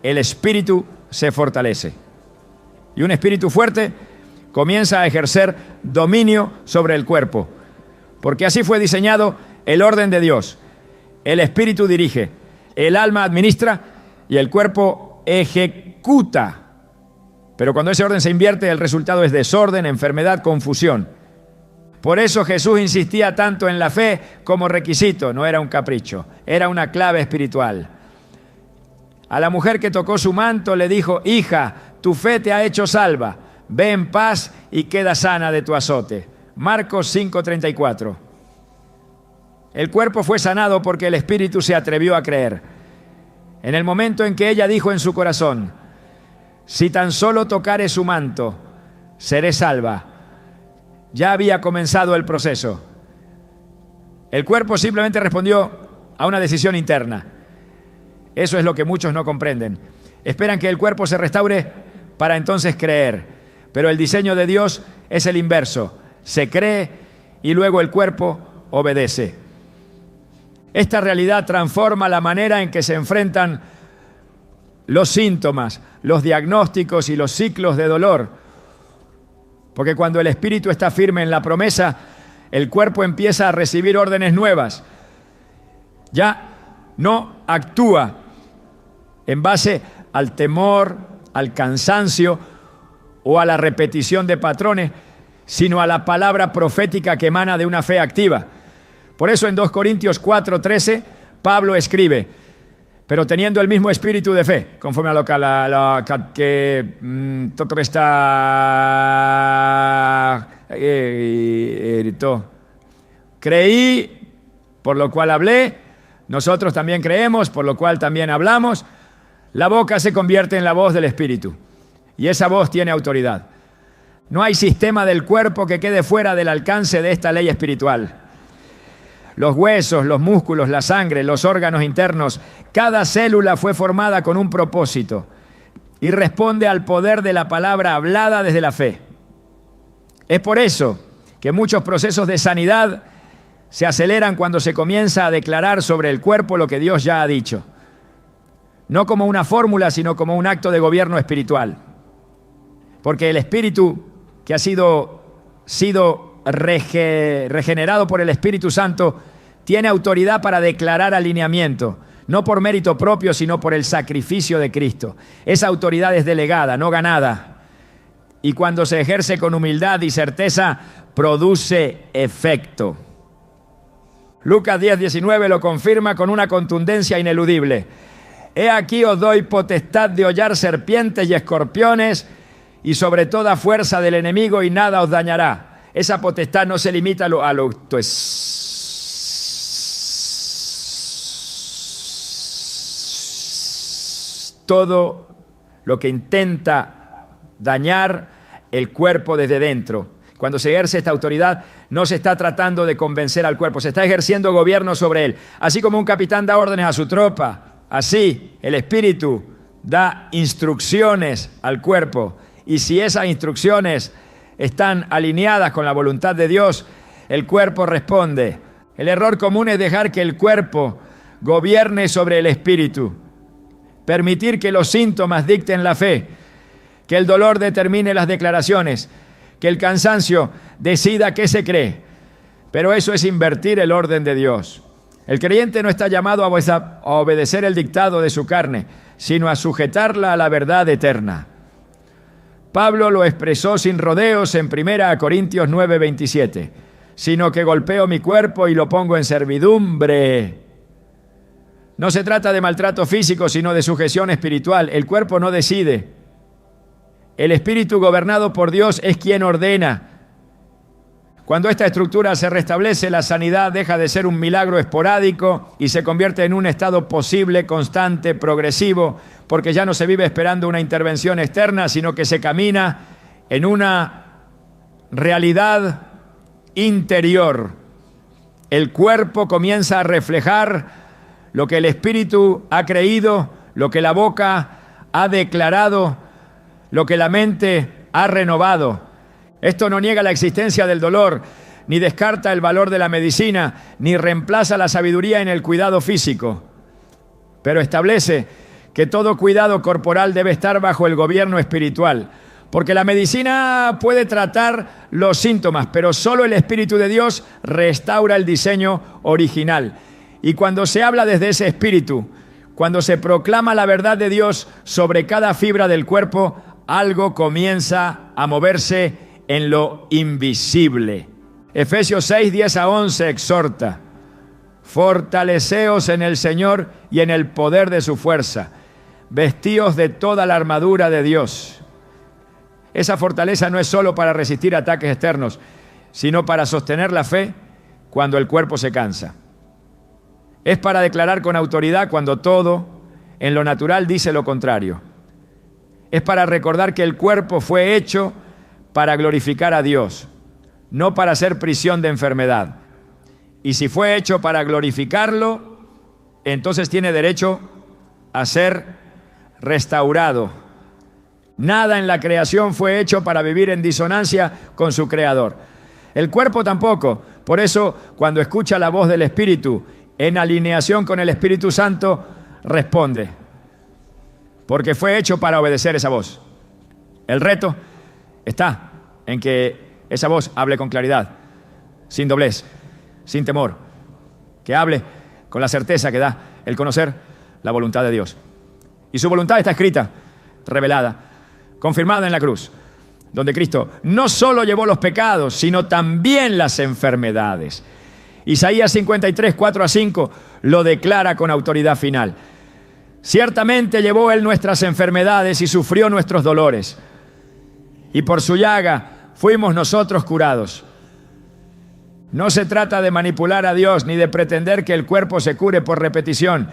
el espíritu se fortalece. Y un espíritu fuerte comienza a ejercer dominio sobre el cuerpo, porque así fue diseñado el orden de Dios. El espíritu dirige, el alma administra y el cuerpo ejecuta. Pero cuando ese orden se invierte, el resultado es desorden, enfermedad, confusión. Por eso Jesús insistía tanto en la fe como requisito, no era un capricho, era una clave espiritual. A la mujer que tocó su manto le dijo: hija, tu fe te ha hecho salva, ve en paz y queda sana de tu azote. Marcos 5:34. El cuerpo fue sanado porque el espíritu se atrevió a creer. En el momento en que ella dijo en su corazón: si tan solo tocare su manto, seré salva, ya había comenzado el proceso. El cuerpo simplemente respondió a una decisión interna. Eso es lo que muchos no comprenden. Esperan que el cuerpo se restaure para entonces creer. Pero el diseño de Dios es el inverso. Se cree y luego el cuerpo obedece. Esta realidad transforma la manera en que se enfrentan los síntomas, los diagnósticos y los ciclos de dolor. Porque cuando el espíritu está firme en la promesa, el cuerpo empieza a recibir órdenes nuevas. Ya no actúa en base al temor, al cansancio o a la repetición de patrones, sino a la palabra profética que emana de una fe activa. Por eso en 2 Corintios 4:13, Pablo escribe: pero teniendo el mismo espíritu de fe, conforme a lo que todo está creí, por lo cual hablé, nosotros también creemos, por lo cual también hablamos. La boca se convierte en la voz del espíritu y esa voz tiene autoridad. No hay sistema del cuerpo que quede fuera del alcance de esta ley espiritual. Los huesos, los músculos, la sangre, los órganos internos, cada célula fue formada con un propósito y responde al poder de la palabra hablada desde la fe. Es por eso que muchos procesos de sanidad se aceleran cuando se comienza a declarar sobre el cuerpo lo que Dios ya ha dicho. No como una fórmula, sino como un acto de gobierno espiritual. Porque el espíritu que ha sido regenerado por el Espíritu Santo tiene autoridad para declarar alineamiento, no por mérito propio, sino por el sacrificio de Cristo. Esa autoridad es delegada, no ganada. Y cuando se ejerce con humildad y certeza, produce efecto. Lucas 10:19 lo confirma con una contundencia ineludible. He aquí os doy potestad de hollar serpientes y escorpiones y sobre toda fuerza del enemigo y nada os dañará. Esa potestad no se limita a lo todo lo que intenta dañar el cuerpo desde dentro. Cuando se ejerce esta autoridad, no se está tratando de convencer al cuerpo, se está ejerciendo gobierno sobre él. Así como un capitán da órdenes a su tropa, así el espíritu da instrucciones al cuerpo. Y si esas instrucciones están alineadas con la voluntad de Dios, el cuerpo responde. El error común es dejar que el cuerpo gobierne sobre el espíritu, permitir que los síntomas dicten la fe, que el dolor determine las declaraciones, que el cansancio decida qué se cree. Pero eso es invertir el orden de Dios. El creyente no está llamado a obedecer el dictado de su carne, sino a sujetarla a la verdad eterna. Pablo lo expresó sin rodeos en 1 Corintios 9:27, sino que golpeo mi cuerpo y lo pongo en servidumbre. No se trata de maltrato físico, sino de sujeción espiritual. El cuerpo no decide. El espíritu gobernado por Dios es quien ordena. Cuando esta estructura se restablece, la sanidad deja de ser un milagro esporádico y se convierte en un estado posible, constante, progresivo, porque ya no se vive esperando una intervención externa, sino que se camina en una realidad interior. El cuerpo comienza a reflejar lo que el espíritu ha creído, lo que la boca ha declarado, lo que la mente ha renovado. Esto no niega la existencia del dolor, ni descarta el valor de la medicina, ni reemplaza la sabiduría en el cuidado físico, pero establece que todo cuidado corporal debe estar bajo el gobierno espiritual, Porque la medicina puede tratar los síntomas, pero solo el Espíritu de Dios restaura el diseño original. Y cuando se habla desde ese Espíritu, cuando se proclama la verdad de Dios sobre cada fibra del cuerpo, algo comienza a moverse en lo invisible. Efesios 6, 10 a 11 exhorta: fortaleceos en el Señor y en el poder de su fuerza. Vestíos de toda la armadura de Dios. Esa fortaleza no es solo para resistir ataques externos, sino para sostener la fe cuando el cuerpo se cansa. Es para declarar con autoridad cuando todo en lo natural dice lo contrario. Es para recordar que el cuerpo fue hecho para glorificar a Dios, no para ser prisión de enfermedad. Y si fue hecho para glorificarlo, entonces tiene derecho a ser restaurado. Nada en la creación fue hecho para vivir en disonancia con su creador. El cuerpo tampoco. Por eso, cuando escucha la voz del Espíritu, en alineación con el Espíritu Santo, responde. Porque fue hecho para obedecer esa voz. El reto está en que esa voz hable con claridad, sin doblez, sin temor. Que hable con la certeza que da el conocer la voluntad de Dios. Y su voluntad está escrita, revelada, confirmada en la cruz, donde Cristo no solo llevó los pecados, sino también las enfermedades. Isaías 53, 4 a 5 lo declara con autoridad final. Ciertamente llevó Él nuestras enfermedades y sufrió nuestros dolores. Y por su llaga fuimos nosotros curados. No se trata de manipular a Dios ni de pretender que el cuerpo se cure por repetición.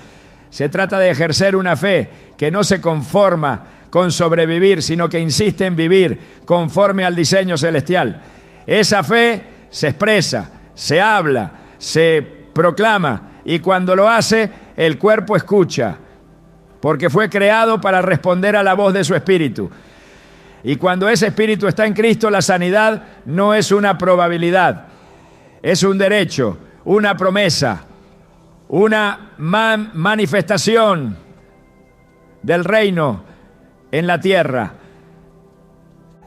Se trata de ejercer una fe que no se conforma con sobrevivir, sino que insiste en vivir conforme al diseño celestial. Esa fe se expresa, se habla, se proclama, y cuando lo hace, el cuerpo escucha, porque fue creado para responder a la voz de su espíritu. Y cuando ese espíritu está en Cristo, la sanidad no es una probabilidad, es un derecho, una promesa, una manifestación del reino en la tierra.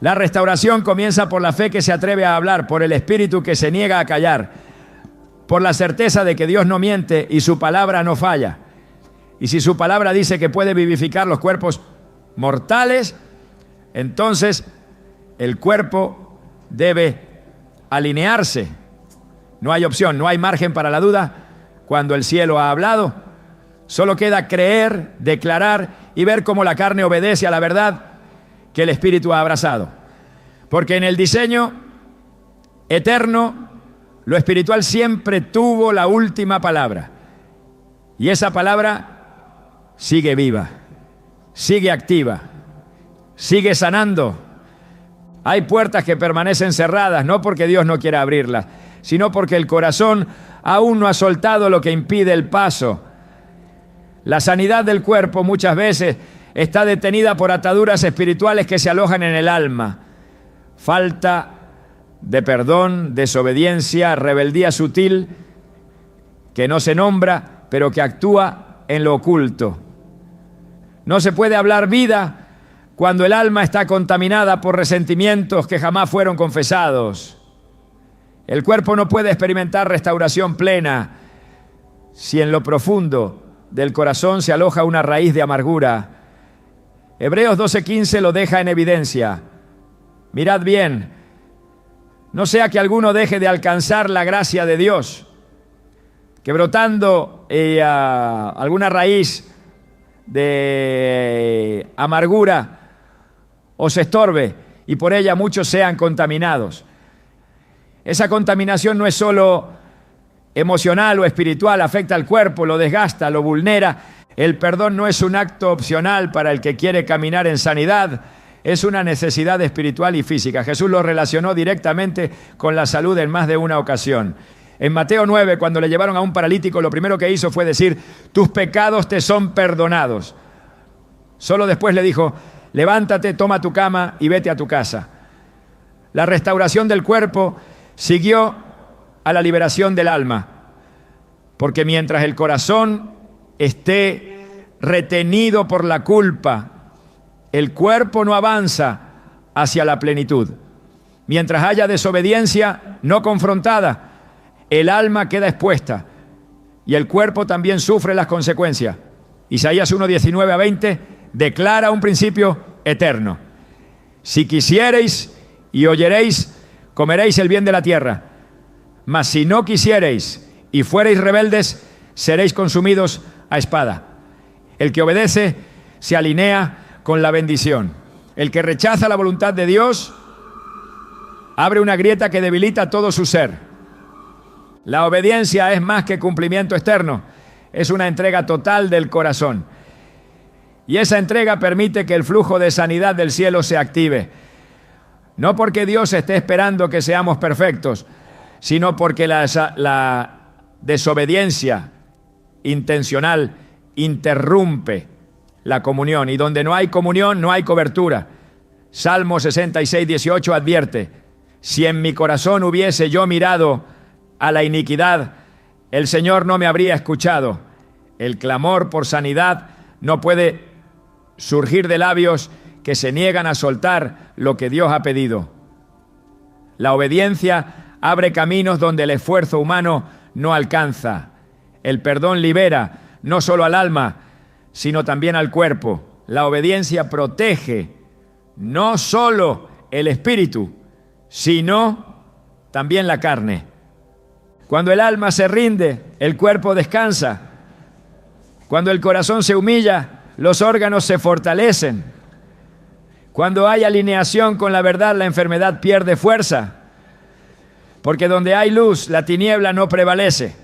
La restauración comienza por la fe que se atreve a hablar, por el espíritu que se niega a callar, por la certeza de que Dios no miente y su palabra no falla. Y si su palabra dice que puede vivificar los cuerpos mortales, entonces el cuerpo debe alinearse. No hay opción, no hay margen para la duda. Cuando el cielo ha hablado, solo queda creer, declarar y ver cómo la carne obedece a la verdad que el Espíritu ha abrazado. Porque en el diseño eterno, lo espiritual siempre tuvo la última palabra. Y esa palabra sigue viva, sigue activa, sigue sanando. Hay puertas que permanecen cerradas, no porque Dios no quiera abrirlas, sino porque el corazón aún no ha soltado lo que impide el paso. La sanidad del cuerpo muchas veces está detenida por ataduras espirituales que se alojan en el alma. Falta de perdón, desobediencia, rebeldía sutil, que no se nombra, pero que actúa en lo oculto. No se puede hablar vida cuando el alma está contaminada por resentimientos que jamás fueron confesados. El cuerpo no puede experimentar restauración plena si en lo profundo del corazón se aloja una raíz de amargura. Hebreos 12:15 lo deja en evidencia. Mirad bien, no sea que alguno deje de alcanzar la gracia de Dios, que brotando alguna raíz de amargura os estorbe y por ella muchos sean contaminados. Esa contaminación no es solo emocional o espiritual, afecta al cuerpo, lo desgasta, lo vulnera. El perdón no es un acto opcional para el que quiere caminar en sanidad, es una necesidad espiritual y física. Jesús lo relacionó directamente con la salud en más de una ocasión. En Mateo 9, cuando le llevaron a un paralítico, lo primero que hizo fue decir: tus pecados te son perdonados. Solo después le dijo: levántate, toma tu cama y vete a tu casa. La restauración del cuerpo siguió a la liberación del alma, porque mientras el corazón esté retenido por la culpa, el cuerpo no avanza hacia la plenitud. Mientras haya desobediencia no confrontada, el alma queda expuesta y el cuerpo también sufre las consecuencias. Isaías 1:19-20 declara un principio eterno. Si quisiereis y oyereis, comeréis el bien de la tierra. Mas si no quisiereis y fuereis rebeldes, seréis consumidos a espada. El que obedece se alinea con la bendición. El que rechaza la voluntad de Dios abre una grieta que debilita todo su ser. La obediencia es más que cumplimiento externo, es una entrega total del corazón. Y esa entrega permite que el flujo de sanidad del cielo se active. No porque Dios esté esperando que seamos perfectos, sino porque la desobediencia intencional interrumpe la comunión. Y donde no hay comunión, no hay cobertura. Salmo 66:18 advierte: si en mi corazón hubiese yo mirado a la iniquidad, el Señor no me habría escuchado. El clamor por sanidad no puede surgir de labios que se niegan a soltar lo que Dios ha pedido. La obediencia abre caminos donde el esfuerzo humano no alcanza. El perdón libera no solo al alma, sino también al cuerpo. La obediencia protege no solo el espíritu, sino también la carne. Cuando el alma se rinde, el cuerpo descansa. Cuando el corazón se humilla, los órganos se fortalecen. Cuando hay alineación con la verdad, la enfermedad pierde fuerza. Porque donde hay luz, la tiniebla no prevalece.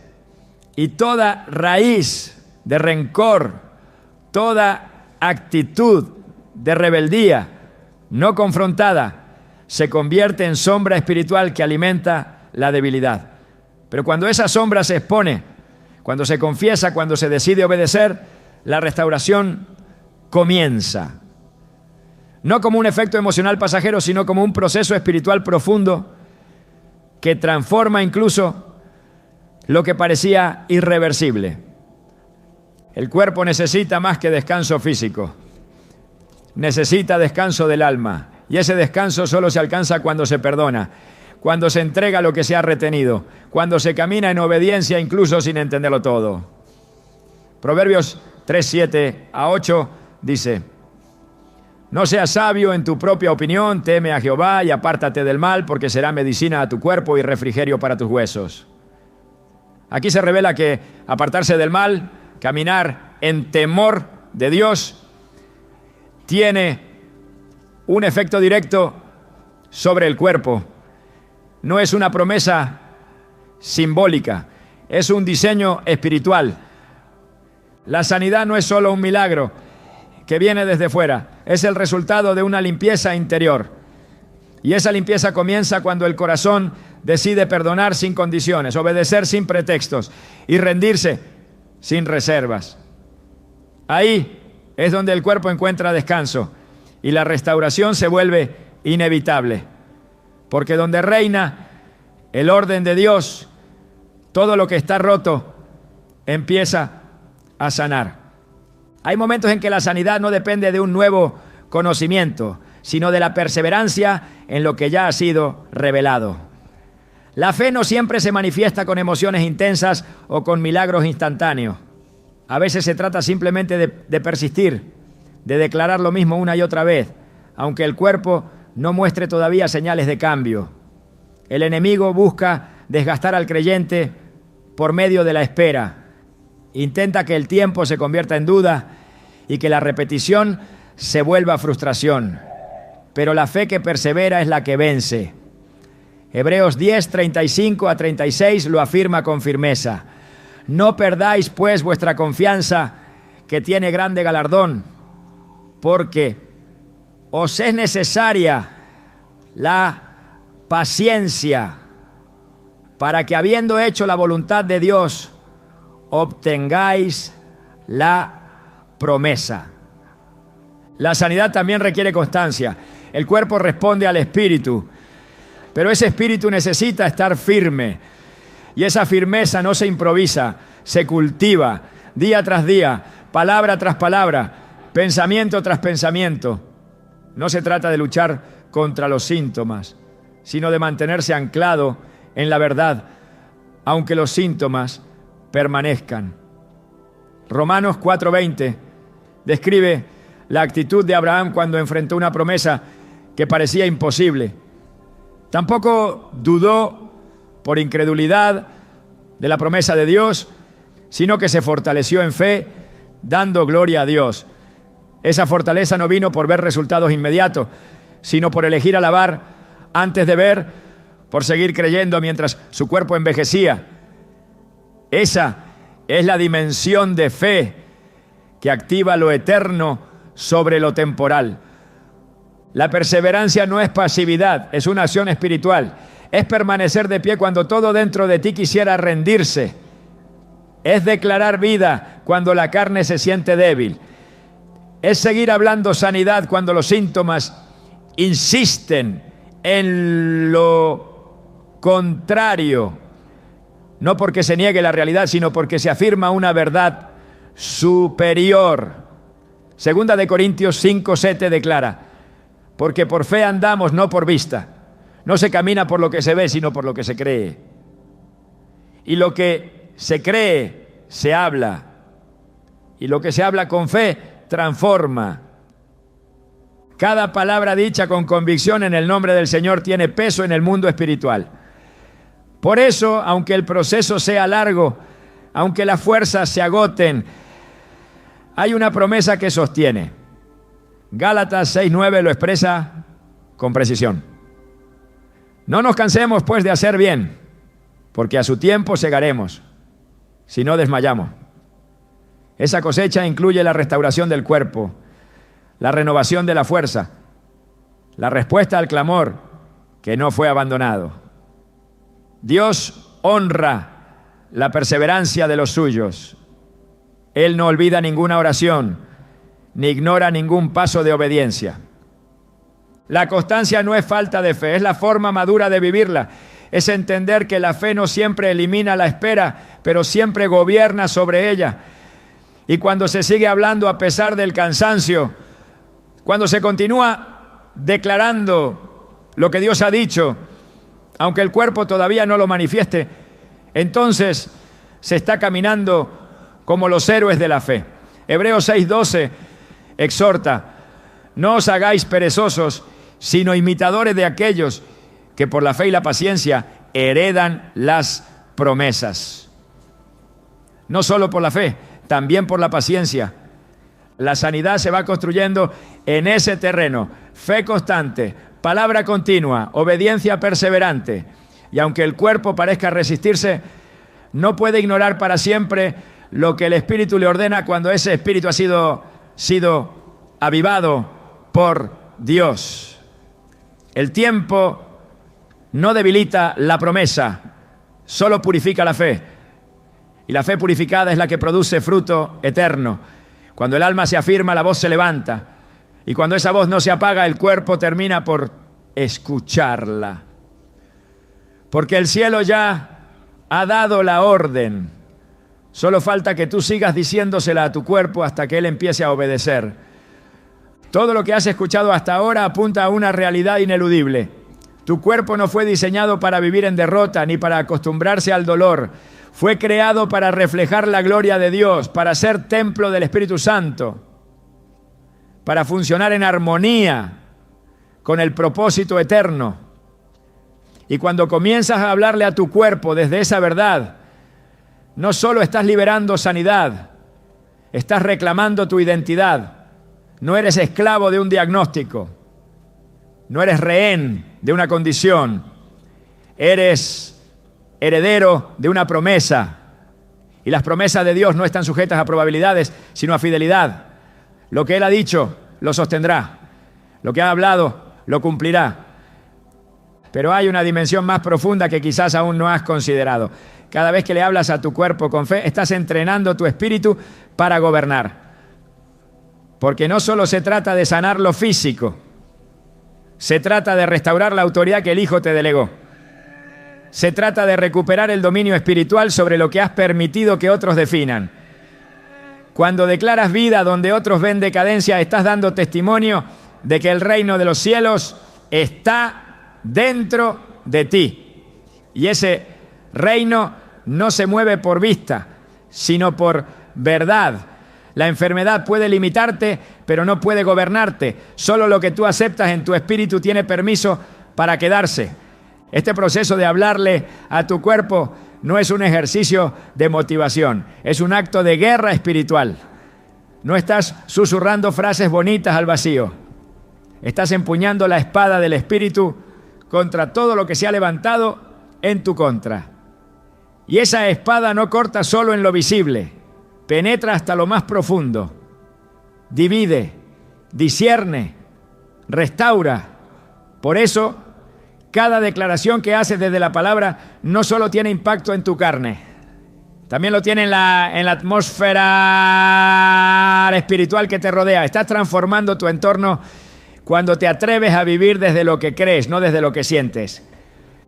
Y toda raíz de rencor, toda actitud de rebeldía no confrontada, se convierte en sombra espiritual que alimenta la debilidad. Pero cuando esa sombra se expone, cuando se confiesa, cuando se decide obedecer, la restauración comienza. No como un efecto emocional pasajero, sino como un proceso espiritual profundo que transforma incluso lo que parecía irreversible. El cuerpo necesita más que descanso físico. Necesita descanso del alma. Y ese descanso solo se alcanza cuando se perdona, cuando se entrega lo que se ha retenido, cuando se camina en obediencia incluso sin entenderlo todo. Proverbios 3:7-8 dice: no seas sabio en tu propia opinión, teme a Jehová y apártate del mal, porque será medicina a tu cuerpo y refrigerio para tus huesos. Aquí se revela que apartarse del mal, caminar en temor de Dios, tiene un efecto directo sobre el cuerpo. No es una promesa simbólica, es un diseño espiritual. La sanidad no es solo un milagro que viene desde fuera, es el resultado de una limpieza interior. Y esa limpieza comienza cuando el corazón decide perdonar sin condiciones, obedecer sin pretextos y rendirse sin reservas. Ahí es donde el cuerpo encuentra descanso y la restauración se vuelve inevitable. Porque donde reina el orden de Dios, todo lo que está roto empieza a sanar. Hay momentos en que la sanidad no depende de un nuevo conocimiento, sino de la perseverancia en lo que ya ha sido revelado. La fe no siempre se manifiesta con emociones intensas o con milagros instantáneos. A veces se trata simplemente de persistir, de declarar lo mismo una y otra vez, aunque el cuerpo no muestre todavía señales de cambio. El enemigo busca desgastar al creyente por medio de la espera. Intenta que el tiempo se convierta en duda y que la repetición se vuelva frustración. Pero la fe que persevera es la que vence. Hebreos 10:35-36 lo afirma con firmeza. No perdáis pues vuestra confianza, que tiene grande galardón, porque os es necesaria la paciencia para que, habiendo hecho la voluntad de Dios, obtengáis la promesa. La sanidad también requiere constancia. El cuerpo responde al espíritu, pero ese espíritu necesita estar firme. Y esa firmeza no se improvisa, se cultiva día tras día, palabra tras palabra, pensamiento tras pensamiento. No se trata de luchar contra los síntomas, sino de mantenerse anclado en la verdad, aunque los síntomas permanezcan. Romanos 4:20 describe la actitud de Abraham cuando enfrentó una promesa que parecía imposible. Tampoco dudó por incredulidad de la promesa de Dios, sino que se fortaleció en fe, dando gloria a Dios. Esa fortaleza no vino por ver resultados inmediatos, sino por elegir alabar antes de ver, por seguir creyendo mientras su cuerpo envejecía. Esa es la dimensión de fe que activa lo eterno sobre lo temporal. La perseverancia no es pasividad, es una acción espiritual. Es permanecer de pie cuando todo dentro de ti quisiera rendirse. Es declarar vida cuando la carne se siente débil. Es seguir hablando sanidad cuando los síntomas insisten en lo contrario. No porque se niegue la realidad, sino porque se afirma una verdad superior. Segunda de Corintios 5:7 declara: porque por fe andamos, no por vista. No se camina por lo que se ve, sino por lo que se cree. Y lo que se cree, se habla. Y lo que se habla con fe, transforma. Cada palabra dicha con convicción en el nombre del Señor tiene peso en el mundo espiritual. Por eso, aunque el proceso sea largo, aunque las fuerzas se agoten, hay una promesa que sostiene. Gálatas 6:9 lo expresa con precisión. No nos cansemos, pues, de hacer bien, porque a su tiempo segaremos, si no desmayamos. Esa cosecha incluye la restauración del cuerpo, la renovación de la fuerza, la respuesta al clamor que no fue abandonado. Dios honra la perseverancia de los suyos. Él no olvida ninguna oración, ni ignora ningún paso de obediencia. La constancia no es falta de fe, es la forma madura de vivirla. Es entender que la fe no siempre elimina la espera, pero siempre gobierna sobre ella. Y cuando se sigue hablando a pesar del cansancio, cuando se continúa declarando lo que Dios ha dicho, aunque el cuerpo todavía no lo manifieste, entonces se está caminando como los héroes de la fe. Hebreos 6:12 exhorta: no os hagáis perezosos, sino imitadores de aquellos que por la fe y la paciencia heredan las promesas. No solo por la fe, también por la paciencia. La sanidad se va construyendo en ese terreno. Fe constante, palabra continua, obediencia perseverante. Y aunque el cuerpo parezca resistirse, no puede ignorar para siempre lo que el Espíritu le ordena cuando ese Espíritu ha sido avivado por Dios. El tiempo no debilita la promesa, solo purifica la fe. Y la fe purificada es la que produce fruto eterno. Cuando el alma se afirma, la voz se levanta. Y cuando esa voz no se apaga, el cuerpo termina por escucharla. Porque el cielo ya ha dado la orden. Solo falta que tú sigas diciéndosela a tu cuerpo hasta que él empiece a obedecer. Todo lo que has escuchado hasta ahora apunta a una realidad ineludible. Tu cuerpo no fue diseñado para vivir en derrota ni para acostumbrarse al dolor. Fue creado para reflejar la gloria de Dios, para ser templo del Espíritu Santo, para funcionar en armonía con el propósito eterno. Y cuando comienzas a hablarle a tu cuerpo desde esa verdad, no solo estás liberando sanidad, estás reclamando tu identidad. No eres esclavo de un diagnóstico, no eres rehén de una condición, eres heredero de una promesa. Y las promesas de Dios no están sujetas a probabilidades, sino a fidelidad. Lo que Él ha dicho, lo sostendrá. Lo que ha hablado, lo cumplirá. Pero hay una dimensión más profunda que quizás aún no has considerado. Cada vez que le hablas a tu cuerpo con fe, estás entrenando tu espíritu para gobernar. Porque no solo se trata de sanar lo físico, se trata de restaurar la autoridad que el Hijo te delegó. Se trata de recuperar el dominio espiritual sobre lo que has permitido que otros definan. Cuando declaras vida donde otros ven decadencia, estás dando testimonio de que el reino de los cielos está dentro de ti. Y ese reino no se mueve por vista, sino por verdad. La enfermedad puede limitarte, pero no puede gobernarte. Solo lo que tú aceptas en tu espíritu tiene permiso para quedarse. Este proceso de hablarle a tu cuerpo no es un ejercicio de motivación, es un acto de guerra espiritual. No estás susurrando frases bonitas al vacío. Estás empuñando la espada del espíritu contra todo lo que se ha levantado en tu contra. Y esa espada no corta solo en lo visible, penetra hasta lo más profundo. Divide, discierne, restaura. Por eso, cada declaración que haces desde la palabra no solo tiene impacto en tu carne, también lo tiene en la atmósfera espiritual que te rodea. Estás transformando tu entorno cuando te atreves a vivir desde lo que crees, no desde lo que sientes.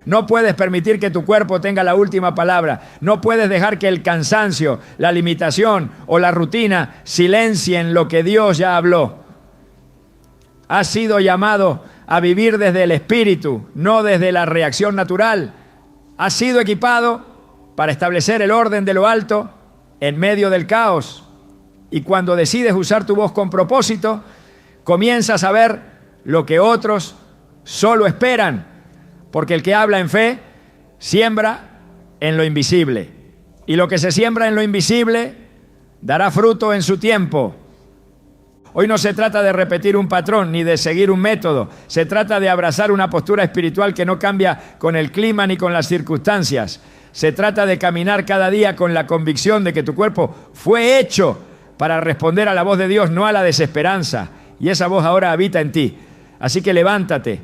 No puedes permitir que tu cuerpo tenga la última palabra. No puedes dejar que el cansancio, la limitación o la rutina silencien lo que Dios ya habló. Has sido llamado a vivir desde el espíritu, no desde la reacción natural. Has sido equipado para establecer el orden de lo alto en medio del caos. Y cuando decides usar tu voz con propósito, comienzas a ver lo que otros solo esperan, porque el que habla en fe siembra en lo invisible, y lo que se siembra en lo invisible dará fruto en su tiempo. Hoy no se trata de repetir un patrón ni de seguir un método, se trata de abrazar una postura espiritual que no cambia con el clima ni con las circunstancias. Se trata de caminar cada día con la convicción de que tu cuerpo fue hecho para responder a la voz de Dios, no a la desesperanza. Y esa voz ahora habita en ti. Así que levántate,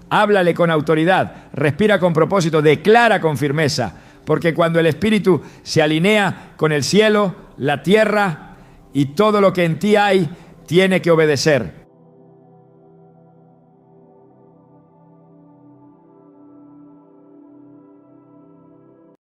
háblale con autoridad, respira con propósito, declara con firmeza. Porque cuando el Espíritu se alinea con el cielo, la tierra y todo lo que en ti hay, tiene que obedecer.